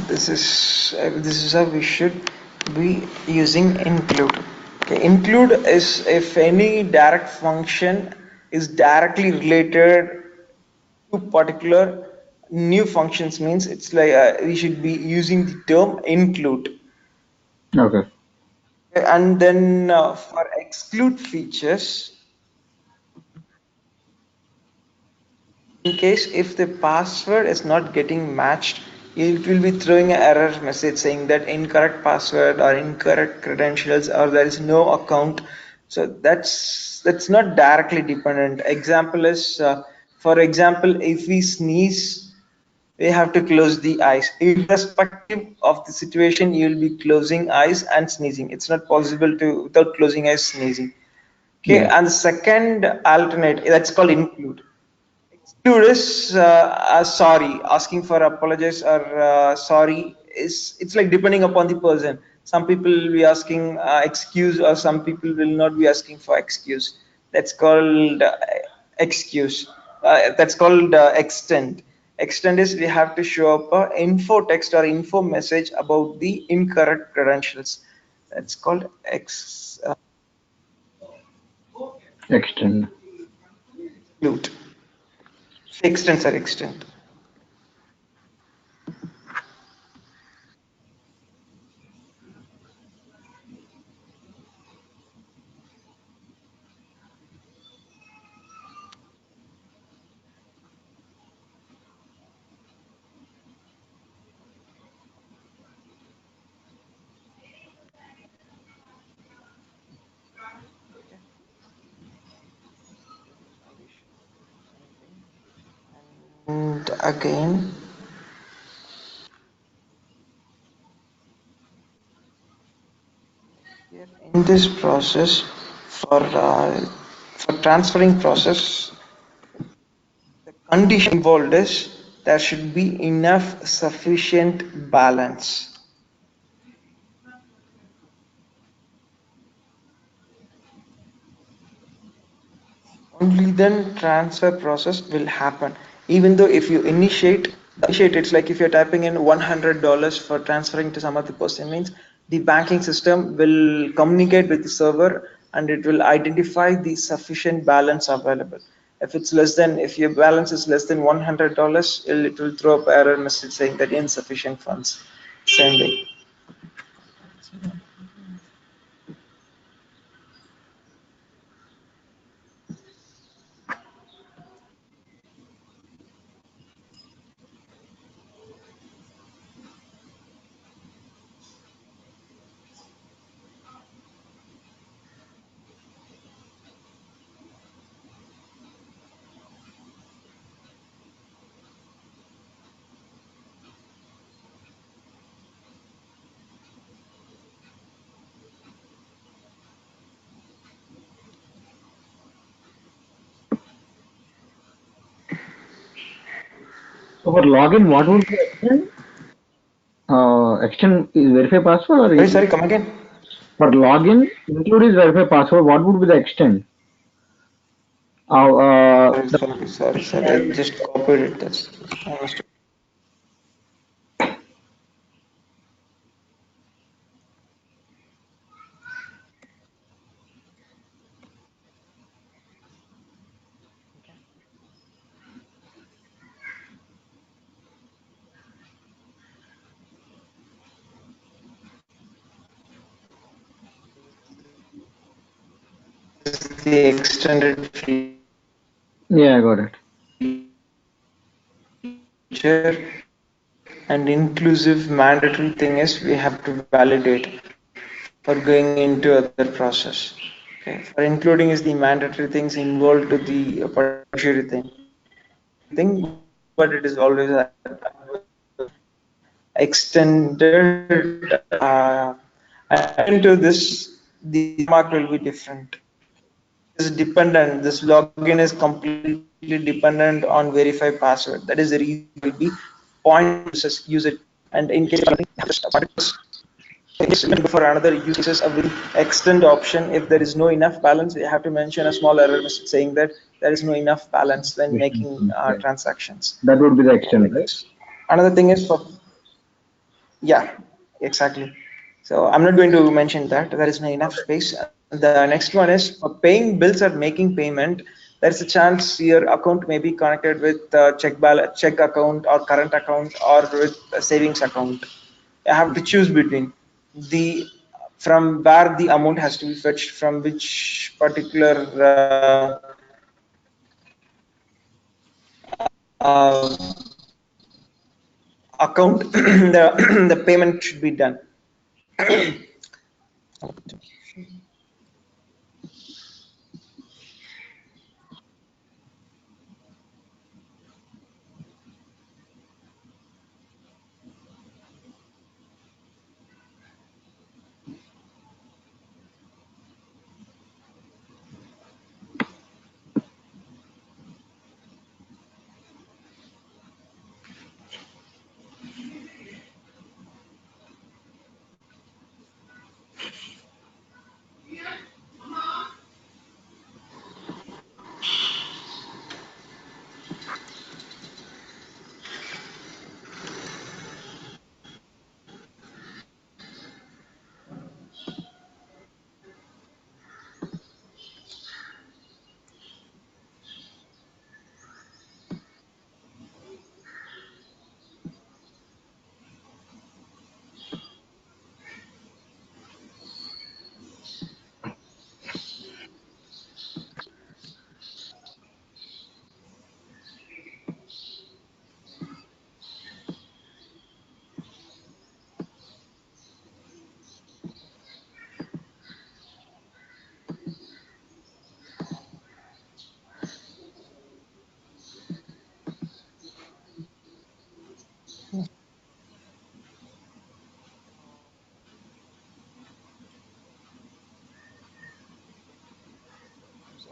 this is how we should be using include. Okay, include is if any direct function is directly related to particular new functions, means it's like we should be using the term include. Okay. Okay, and then for exclude features, in case if the password is not getting matched, it will be throwing an error message saying that incorrect password or incorrect credentials or there is no account. So that's not directly dependent. Example is for example, if we sneeze, we have to close the eyes. Irrespective of the situation, you will be closing eyes and sneezing. It's not possible to without closing eyes sneezing. Okay, Yeah. and the second alternate, that's called include. Exclude is sorry, asking for apologize or sorry is, it's like depending upon the person. Some people will be asking excuse, or some people will not be asking for excuse. That's called excuse. That's called extend. Extend is we have to show up a info text or info message about the incorrect credentials. That's called Extend. exclude. Extend, sorry, extend. Okay. Condition, same thing. And again, here in this process, for transferring process, the condition involved is there should be enough sufficient balance. Only then transfer process will happen. Even though if you initiate, it's like if you're typing in $100 for transferring to some other person, means the banking system will communicate with the server and it will identify the sufficient balance available. If it's less than, if your balance is less than $100, it will throw up error message saying that insufficient funds. Same way. So for login, what would be extend? Extend is verify password or Sorry, sorry, come again. for login include is verify password. What would be the extend? Sorry, The sorry, sorry, sorry. I just copied it. That's I must. This is the extended feature, yeah, I got it. and inclusive mandatory thing is we have to validate for going into other process. Okay, for including is the mandatory things involved to the particular thing, but it is always advisable. Extended and into this, the watermark will be different. This is dependent, this login is completely dependent on verify password. That is the reason why it will be point use it. And in case for another use cases with extend option, if there is no enough balance, we have to mention a small error message saying that there is no enough balance when making Yeah. transactions. That would be the extend, Like right? this. Another thing is for Yeah, exactly. So I'm not going to mention that. There is no enough space. The next one is for paying bills or making payment. There's a chance your account may be connected with check account or current account or with a savings account. You have to choose between the from where the amount has to be fetched from which particular account the payment should be done.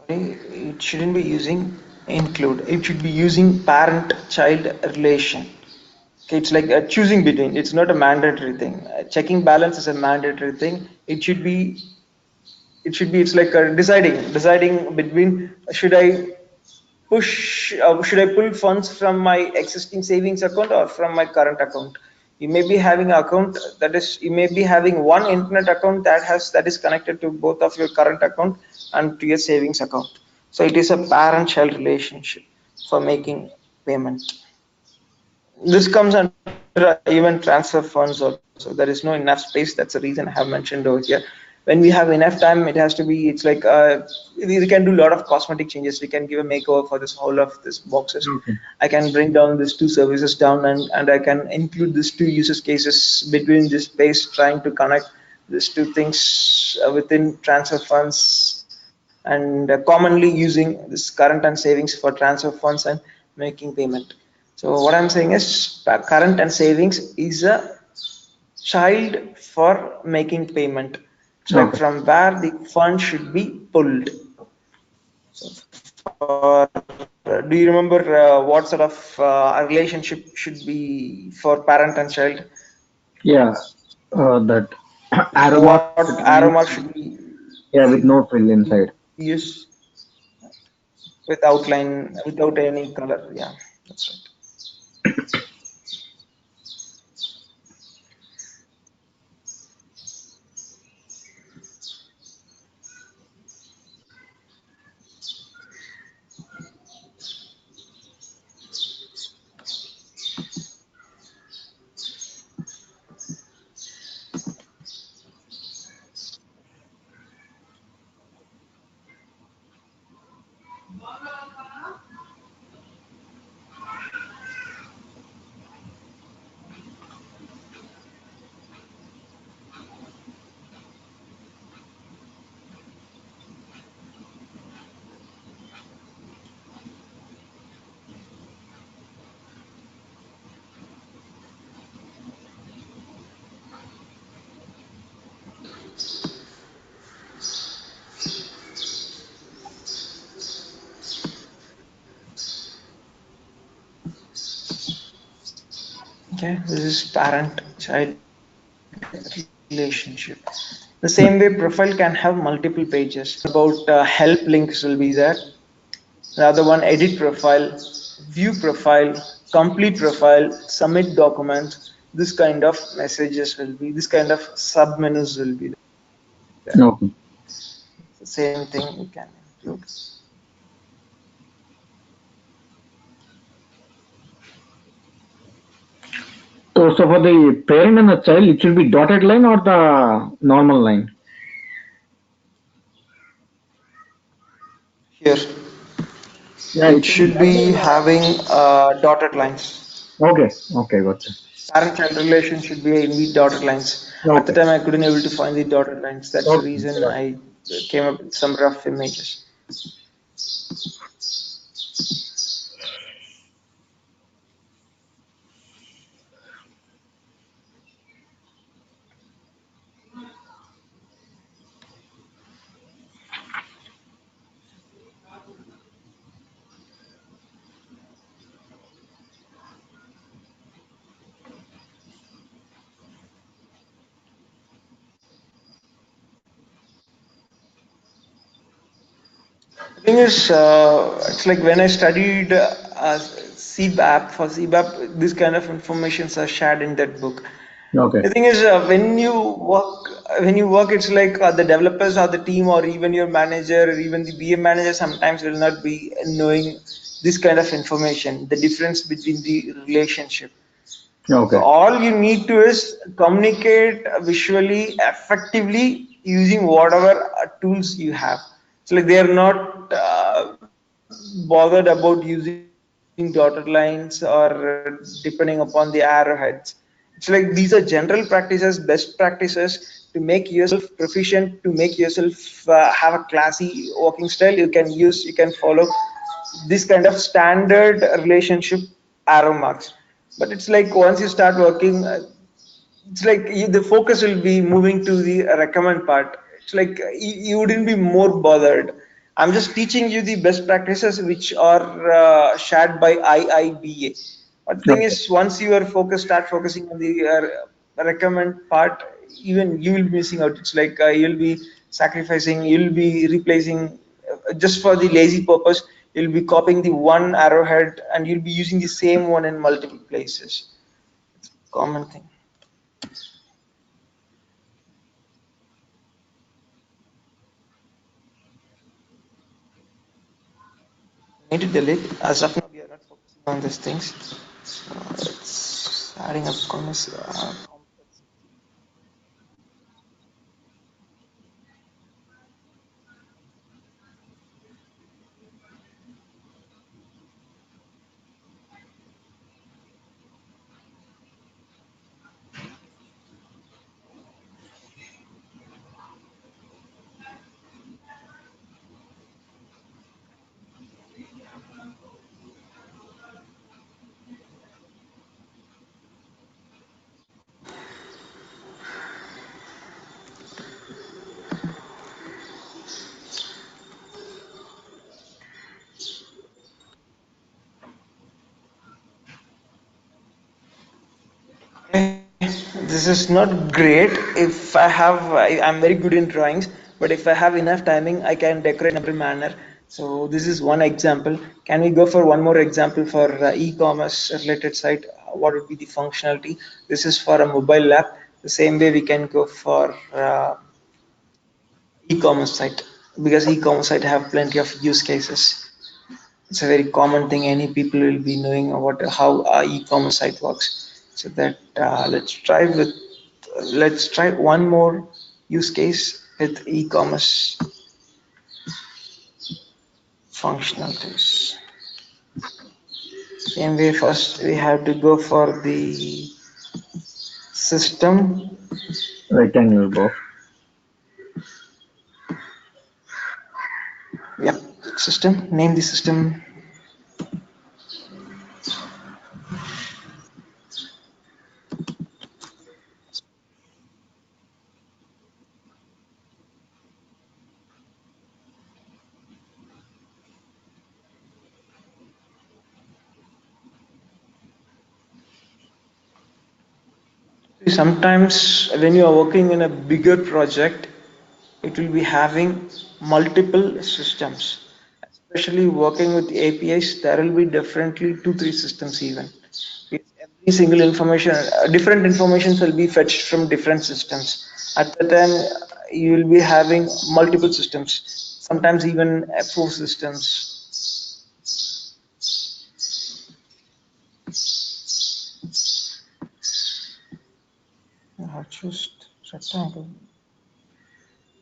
Sorry, it shouldn't be using include. It should be using parent-child relation. Okay, it's like choosing between. It's not a mandatory thing. Checking balance is a mandatory thing. It should be. It's like deciding between should I pull funds from my existing savings account or from my current account. You may be having an account that is you may be having one internet account that is connected to both of your current account and to your savings account. So it is a parent child relationship for making payment. This comes under even transfer funds also. There is no enough space. That's the reason I have mentioned over here. When we have enough time, it has to be. It's like we can do a lot of cosmetic changes. We can give a makeover for this whole of this boxes. Okay. I can bring down these two services down, and I can include these two uses cases between this space, trying to connect these two things within transfer funds and commonly using this current and savings for transfer funds and making payment. So what I'm saying is current and savings is a child for making payment. It's like Okay. from where the fund should be pulled. For do you remember what sort of relationship should be for parent and child? Yeah. That arrow What mark arrow it mark should means, be yeah, with no fill inside. used with outline without any color? Yeah, that's right. Okay, this is parent-child relationship. The same way, profile can have multiple pages. One about help links will be there. The other one, edit profile, view profile, complete profile, submit documents. this kind of messages will be, this kind of sub menus will be there. Okay. The same thing you can include. So for the parent and the child, it should be dotted line or the normal line? Here, Yeah, it it should be should dotted be line. having dotted lines. Okay, okay, gotcha. Parent-child relation should be in the dotted lines. At the Okay, time, I couldn't able to find the dotted lines. That's the okay, reason gotcha. I came up with some rough images. The thing is, it's like when I studied CBAP, for CBAP, this kind of informations are shared in that book. Okay, The thing is, when you work, it's like the developers or the team or even your manager or even the BM manager sometimes will not be knowing this kind of information, the difference between the relationship. So okay, all you need to is communicate visually effectively using whatever tools you have. So like they are not bothered about using dotted lines or depending upon the arrowheads. It's like these are general practices, best practices to make yourself proficient, to make yourself have a classy working style. You can follow this kind of standard relationship arrow marks. But it's like once you start working, it's like the focus will be moving to the recommend part. It's like you wouldn't be more bothered. I'm just teaching you the best practices which are shared by IIBA. But the thing okay. is, once you are focused, start focusing on the recommend part, even you will be missing out. It's like you'll be sacrificing, you'll be replacing just for the lazy purpose. You'll be copying the one arrowhead and you'll be using the same one in multiple places. Common thing. Need to delete. As of now, we are not focusing on these things. So it's adding up complexity. Okay, this is not great. If I have, I'm very good in drawings, but if I have enough timing, I can decorate in a manner. So this is one example. Can we go for one more example for e-commerce related site? What would be the functionality? This is for a mobile app. The same way we can go for e-commerce site because e-commerce site have plenty of use cases. It's a very common thing. Any people will be knowing about how e-commerce site works. So that let's try one more use case with e-commerce functionalities. Same way, first we have to go for the system. Rectangular box. Yep, system. Name the system. Sometimes when you are working in a bigger project, it will be having multiple systems. Especially working with APIs, there will be definitely two, three systems even. single information, different informations will be fetched from different systems. At the time, you will be having multiple systems, sometimes even four systems. Just rectangle.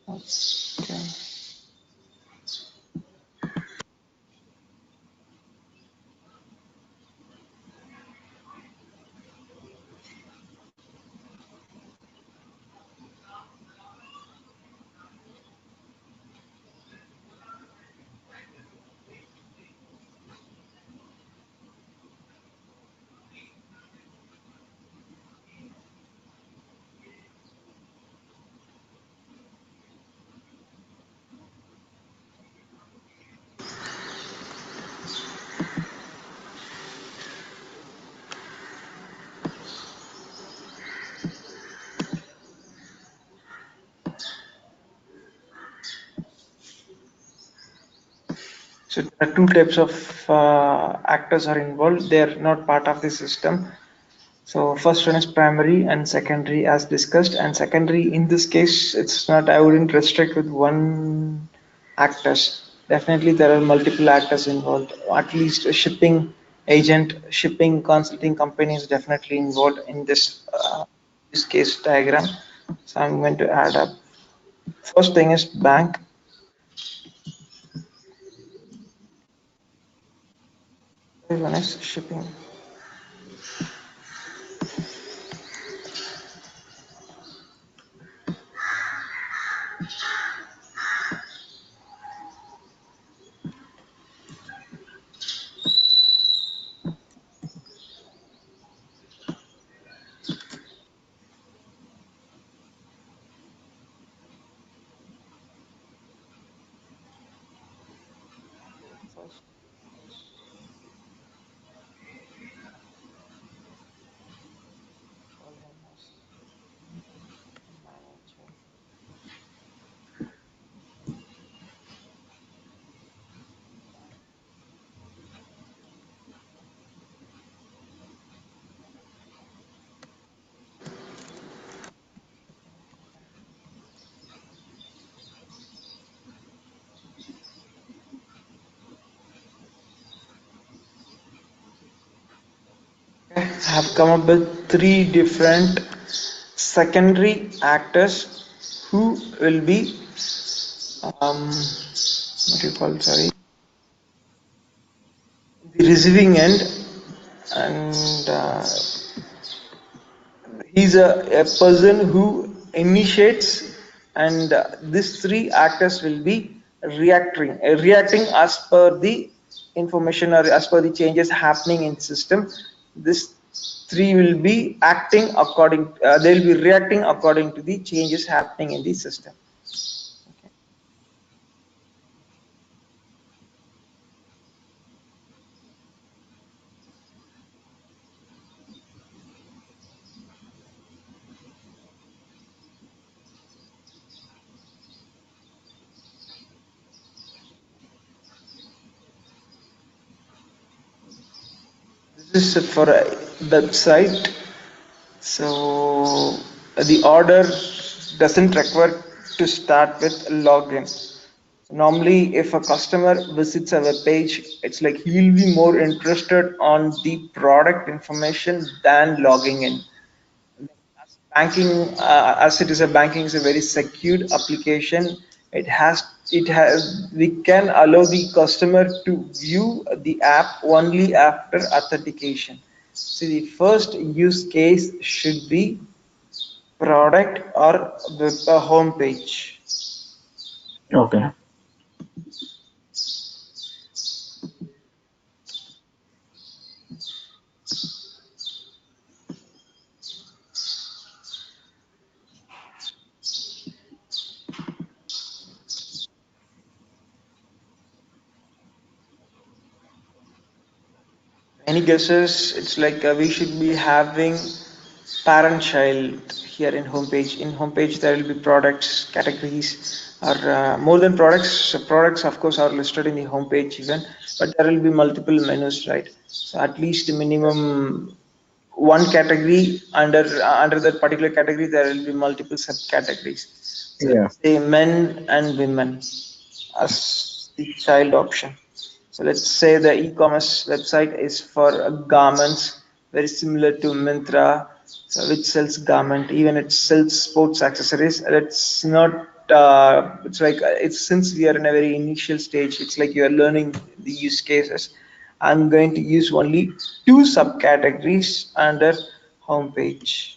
Okay. So there are two types of actors are involved. They are not part of the system. So first one is primary and secondary as discussed. And secondary in this case, it's not, I wouldn't restrict with one actors. Definitely there are multiple actors involved. At least a shipping agent, shipping consulting company is definitely involved in this case diagram. So I'm going to add up. First thing is bank. One is shipping. First call him as manager. I have come up with three different secondary actors who will be what do you call, sorry, the receiving end, and he's a person who initiates, and these three actors will be reacting as per the information or as per the changes happening in system. This three will be acting according, they'll be reacting according to the changes happening in the system. Okay. This is for a website. So the order doesn't require to start with login. Normally, if a customer visits a web page, it's like he'll be more interested on the product information than logging in. As banking, as it is a banking is a very secured application. It has we can allow the customer to view the app only after authentication. So the first use case should be product or web home page. Okay. Any guesses? It's like we should be having parent child here in homepage. In homepage, there will be products, categories, or more than products. So products, of course, are listed in the homepage even, but there will be multiple menus, right? So at least minimum one category, under that particular category there will be multiple subcategories. So Yeah. let's say men and women as the child option. So let's say the e-commerce website is for garments, very similar to Myntra, so which sells garment, even it sells sports accessories. It's not. It's like it's since we are in a very initial stage. It's like you are learning the use cases. I'm going to use only two subcategories under homepage.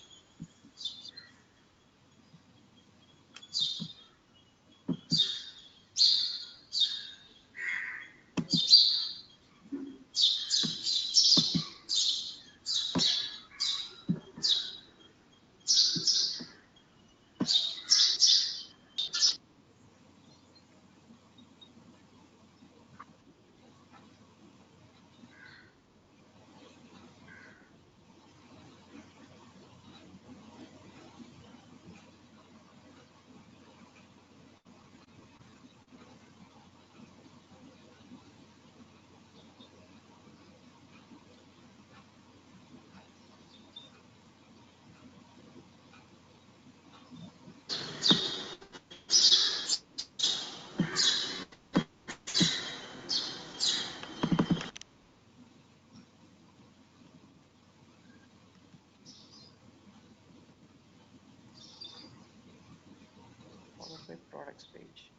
Followed by products page.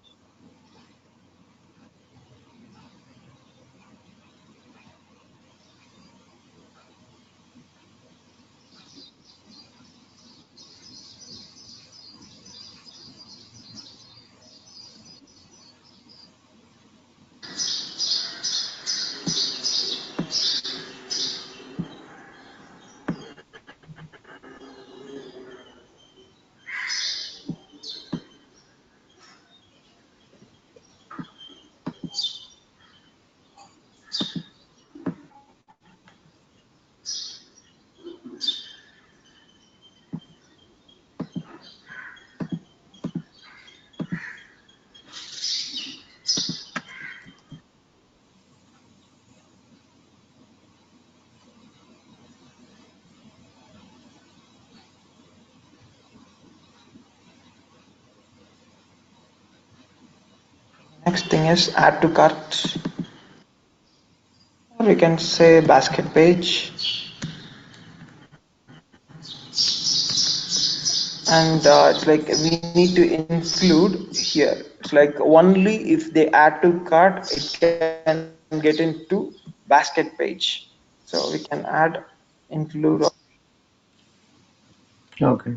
Next thing is add to cart, or we can say basket page. And it's like we need to include here. It's like only if they add to cart, it can get into basket page. So we can add include option. Okay.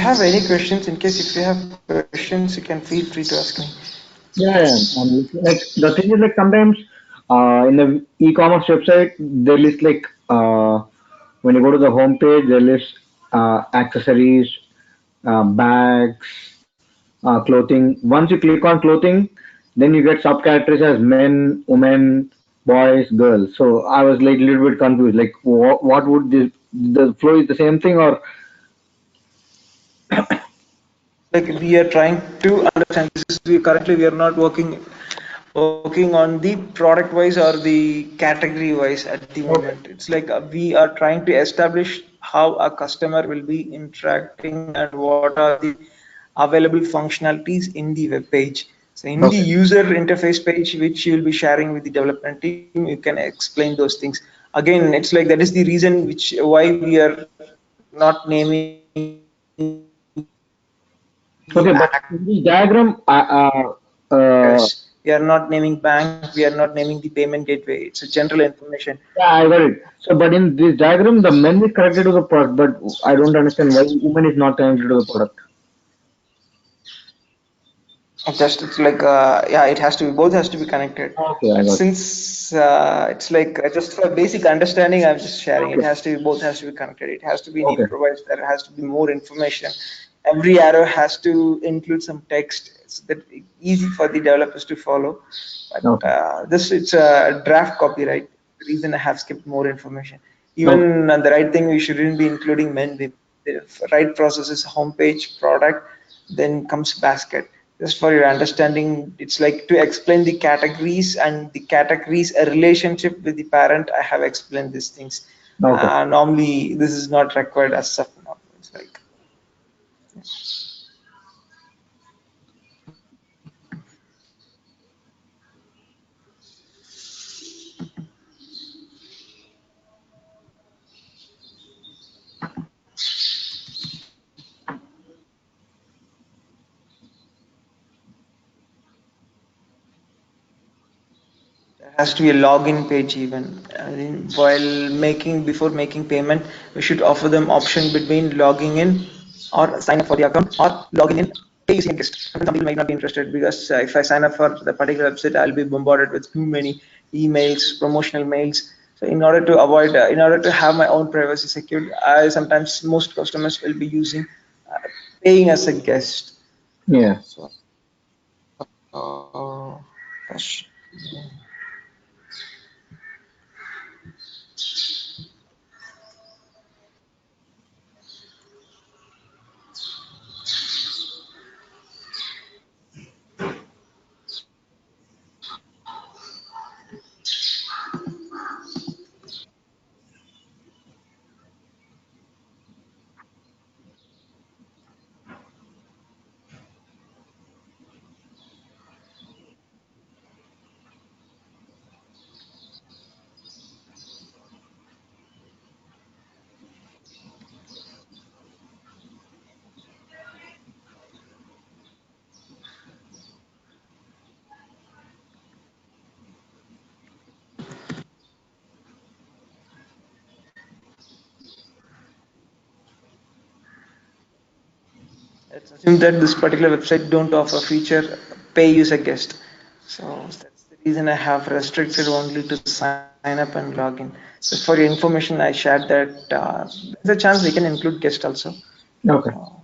have any questions, in case if you have questions, you can feel free to ask me. Yeah, yeah. Like the thing is like sometimes in the e-commerce website they list like when you go to the home page they list accessories, bags, clothing. Once you click on clothing, then you get subcategories as men, women, boys, girls. So I was like a little bit confused. Like what would this the flow is the same thing or Like we are trying to understand this is we are not working on the product wise or the category wise at the okay, moment. It's like we are trying to establish how a customer will be interacting and what are the available functionalities in the web page. So in the okay, user interface page which you will be sharing with the development team, you can explain those things. Again, it's like that is the reason which why we are not naming the bank, we are not naming the payment okay. gateway. But It's a in this general diagram, information. We are not uh, naming bank, we are not naming the payment gateway. It's a general information. yeah, I got it. So, but in this diagram, the men is connected to the product, but I don't understand why woman is not connected to the product. Just it's like yeah, it has to be both has to be connected. Okay, I But got it. since it's like just for basic understanding, I'm just sharing. It Okay, has to be both has to be connected. It has to be an okay, improvised. There has to be more information. Every arrow has to include some text so that it's easy for the developers to follow. But okay, this it's a draft copy, right? The reason I have skipped more information. okay, Even on the right thing, we shouldn't be including men, women. The right process is homepage, product, then comes basket. Just for your understanding, it's like to explain the categories and the categories a relationship with the parent. I have explained these things. okay. Normally, this is not required as of now. It's like there has to be a login page even. While making before making payment, we should offer them option between logging in or sign up for the account or logging in, pay using a guest. Sometimes some people might not be interested because if I sign up for the particular website, I'll be bombarded with too many emails, promotional mails. So in order to avoid, in order to have my own privacy secured, I sometimes most customers will be using uh, paying as a guest. Yeah. So let's assume that this particular website don't offer feature pay user guest. So that's the reason I have restricted only to sign up and login. So for your information, I shared that there's a chance we can include guest also. Okay. So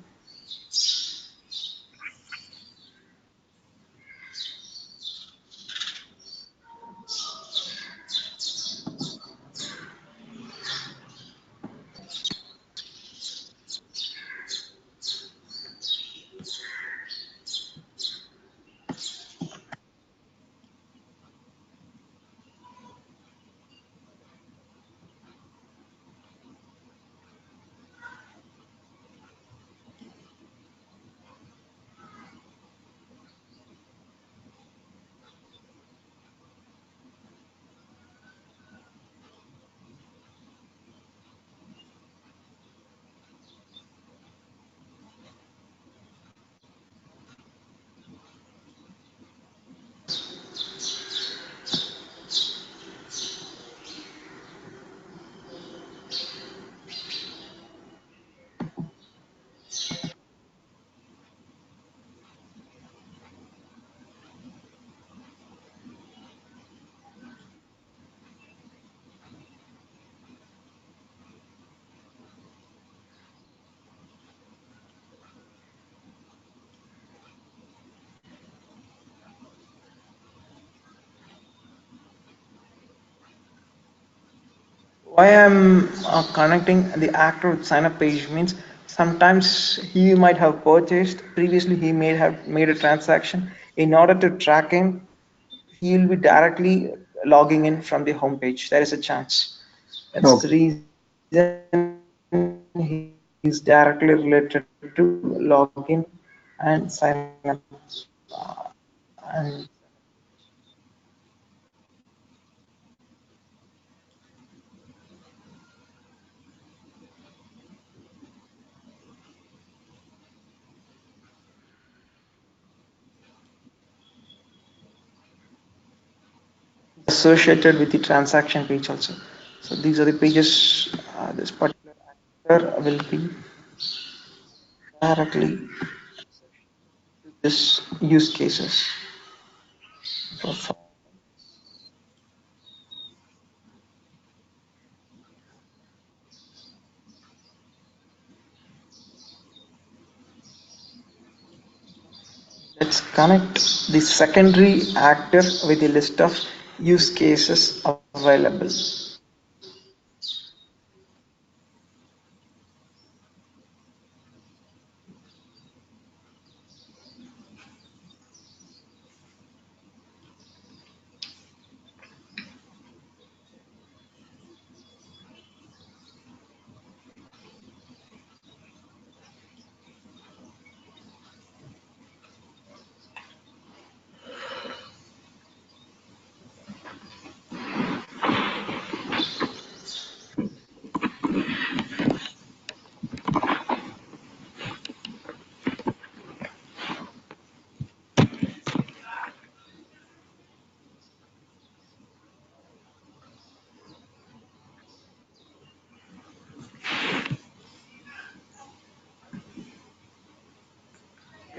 why I'm connecting the actor with sign up page means sometimes he might have purchased previously, he may have made a transaction. In order to track him, he will be directly logging in from the home page. There is a chance. That's the Okay. reason he's directly related to login and sign up. Associated with the transaction page also. So these are the pages. This particular actor will be directly to this use cases. Let's connect the secondary actor with the list of use cases available.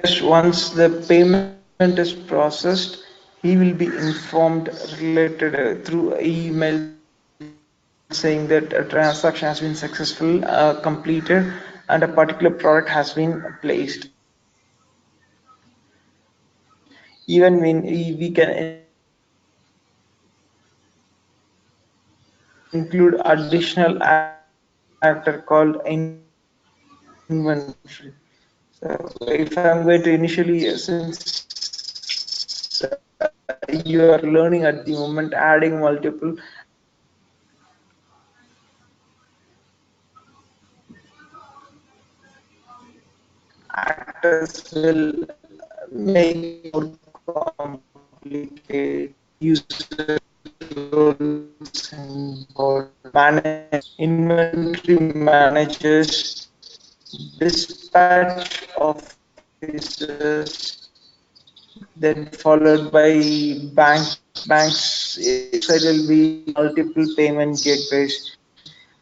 Yes, once the payment is processed, he will be informed related through email saying that a transaction has been successful, completed, and a particular product has been placed. Even when we can include additional actor called inventory. So if I'm going to initially, since you are learning at the moment, adding multiple actors will make it more complicated. User roles involved, inventory managers, dispatch officers, then followed by banks. Website will be multiple payment gateways,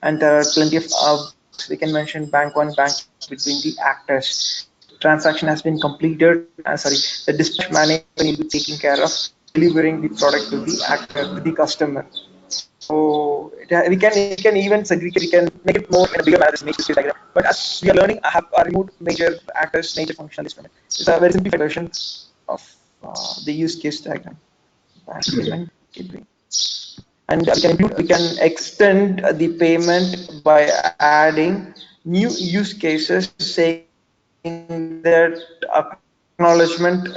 and there are plenty of banks. We can mention bank one, bank two between the actors. Transaction has been completed. Sorry, the dispatch manager will be taking care of delivering the product to the actor, to the customer. So we can even segregate. We can make it more in a bigger manner. This makes this diagram. But as we are learning, I have removed major actors, major functionalities from it. It's a very simplified version of the use case diagram. Bank Okay. payment gateway. And we can extend the payment by adding new use cases saying that acknowledgement,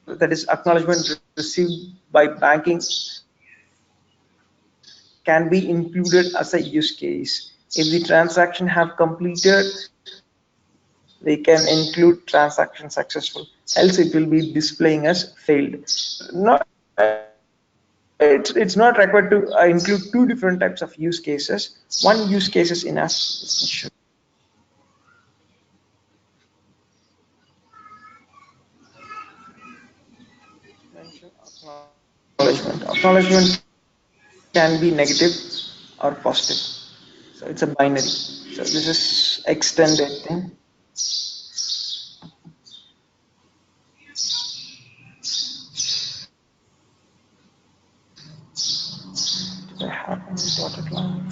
that is acknowledgement received by banking can be included as a use case. If the transaction have completed, we can include transaction successful, else it will be displaying as failed. It's not required to include two different types of use cases. One use case is enough. Mention acknowledgement. Acknowledgement can be negative or positive. So it's a binary. So this is extended thing. Did I have any dotted line?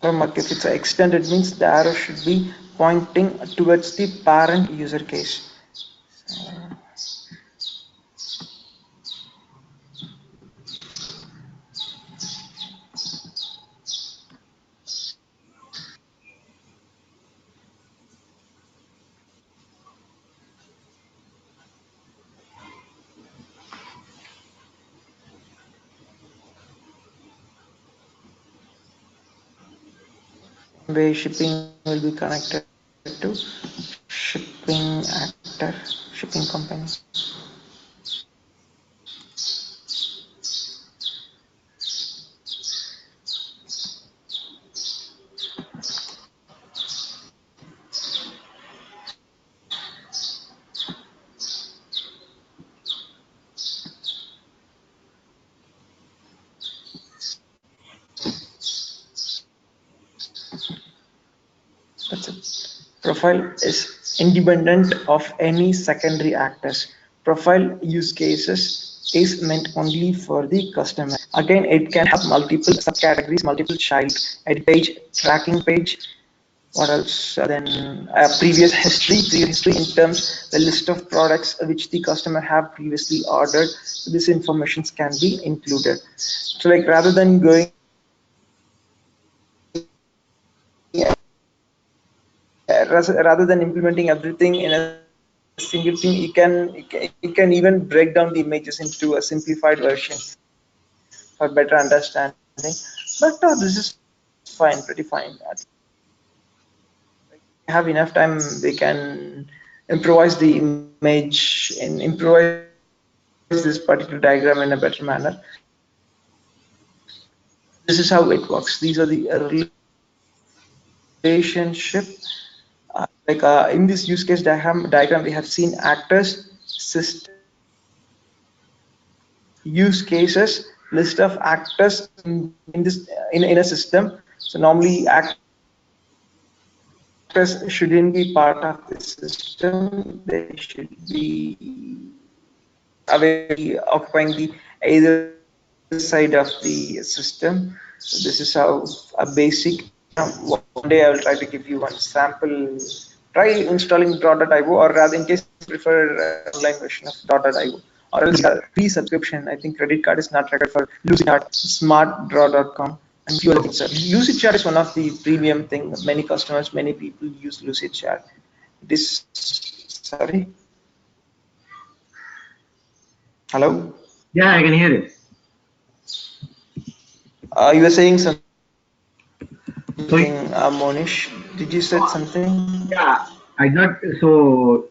mark. If it's extended, means the arrow should be pointing towards the parent user case. Way shipping will be connected to shipping actor, shipping company. That's it. Profile is independent of any secondary actors. Profile use cases is meant only for the customer. Again, it can have multiple subcategories, multiple child, edit page, tracking page. What else? Then previous history in terms the list of products which the customer have previously ordered. So this information can be included. So like rather than going rather than implementing everything in a single thing, you can even break down the images into a simplified version for better understanding. But this is fine, pretty fine. I think we have enough time. We can improvise the image and improvise this particular diagram in a better manner. This is how it works. These are the relationship. In this use case diagram, we have seen actors, system, use cases, list of actors in a system. So normally actors shouldn't be part of the system. They should be occupying the either side of the system. So this is how a basic one day I will try to give you one sample. Try installing .io, or rather in case you prefer online version of .io, or else free subscription. I think credit card is not required for Lucidchart, smartdraw.com, and few other things. Lucidchart is one of the premium thing. Many customers, many people use Lucidchart. This, sorry, hello. Yeah, I can hear it. You were saying something, So Monish. Did you said something? yeah, I got so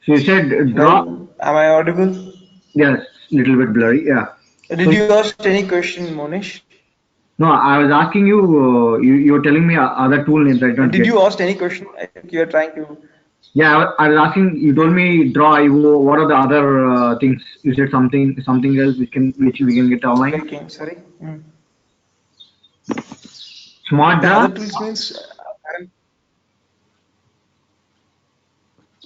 you said draw. Hello, am I audible? Yes, little bit blurry. Yeah. So Did you ask any question, Monish? no, I was asking you. You were telling me other tool names. I did not Did get. you ask any question? I think you are trying to. Yeah, I was asking. You told me draw. What are the other things? You said something else which we can get online. Speaking, sorry. Smart The draw. other tools means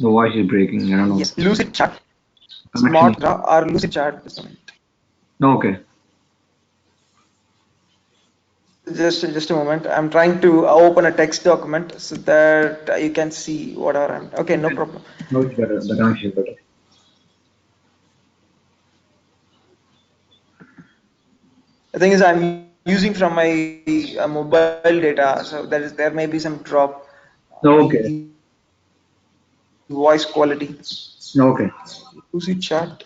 The voice is breaking. I don't know. yes, Lucid Chart, Connection. Smart Draw, or Lucid Chart. Okay. Just a moment. I'm trying to open a text document so that you can see whatever I'm. Okay, no problem. No, it's better. The connection is better. The thing is, I'm using from my mobile data, so there may be some drop in Okay. the voice quality. Lucid Okay. Chart.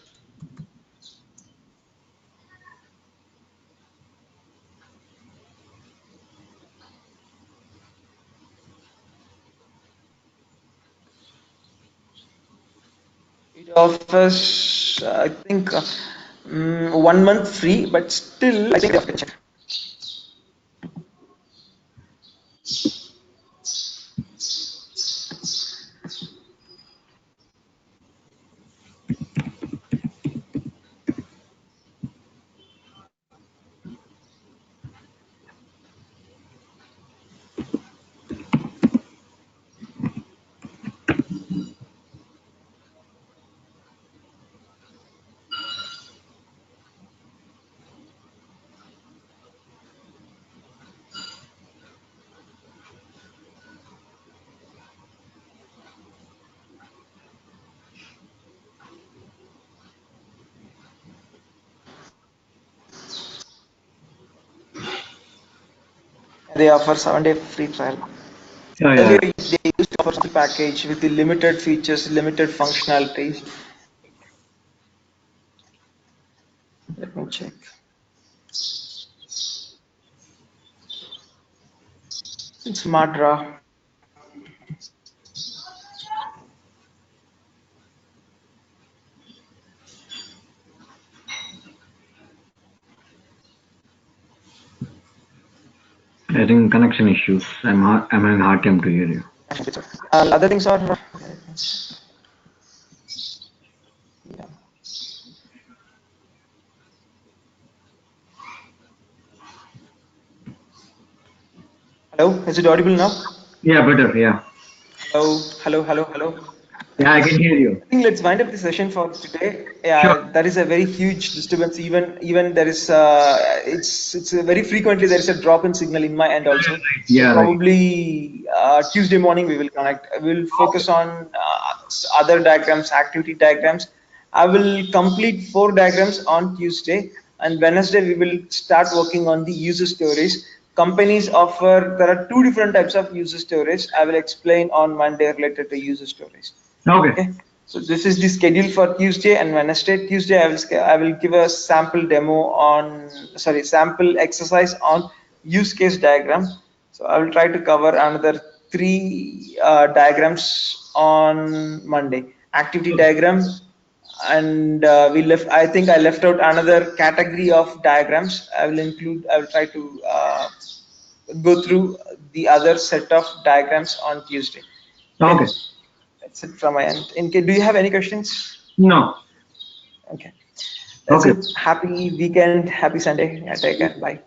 It offers, I think, 1 month free, but still, I think they have to check. They offer 7-day free trial. Yeah, Earlier, yeah. they used to offer a package with the limited features, limited functionalities. Let me check. It's Madra. I think connection issues. I'm having a hard time to hear you. Other things are yeah. Hello, is it audible now? Yeah, better. Yeah. Hello, hello, hello, hello. Yeah, I can hear you. I think let's wind up the session for today. Sure. Yeah, that is a very huge disturbance. Even there is it's a very frequently there is a drop in signal in my end also. So Yeah, right. probably Tuesday morning we will connect. We'll focus on other diagrams, activity diagrams. I will complete 4 diagrams on Tuesday, and Wednesday we will start working on the user stories. Companies offer there are 2 different types of user stories. I will explain on Monday related to user stories. Okay. Okay, so this is the schedule for Tuesday and Wednesday. Tuesday, I will give a sample demo on sample exercise on use case diagram. So I will try to cover another 3 diagrams on Monday. Activity diagram, and we left. I think I left out another category of diagrams. I will include. I will try to go through the other set of diagrams on Tuesday. Okay. Okay. That's it from my end. In case, do you have any questions? No. Okay. That's Okay. it. Happy weekend. Happy Sunday. Yeah, take care. Bye.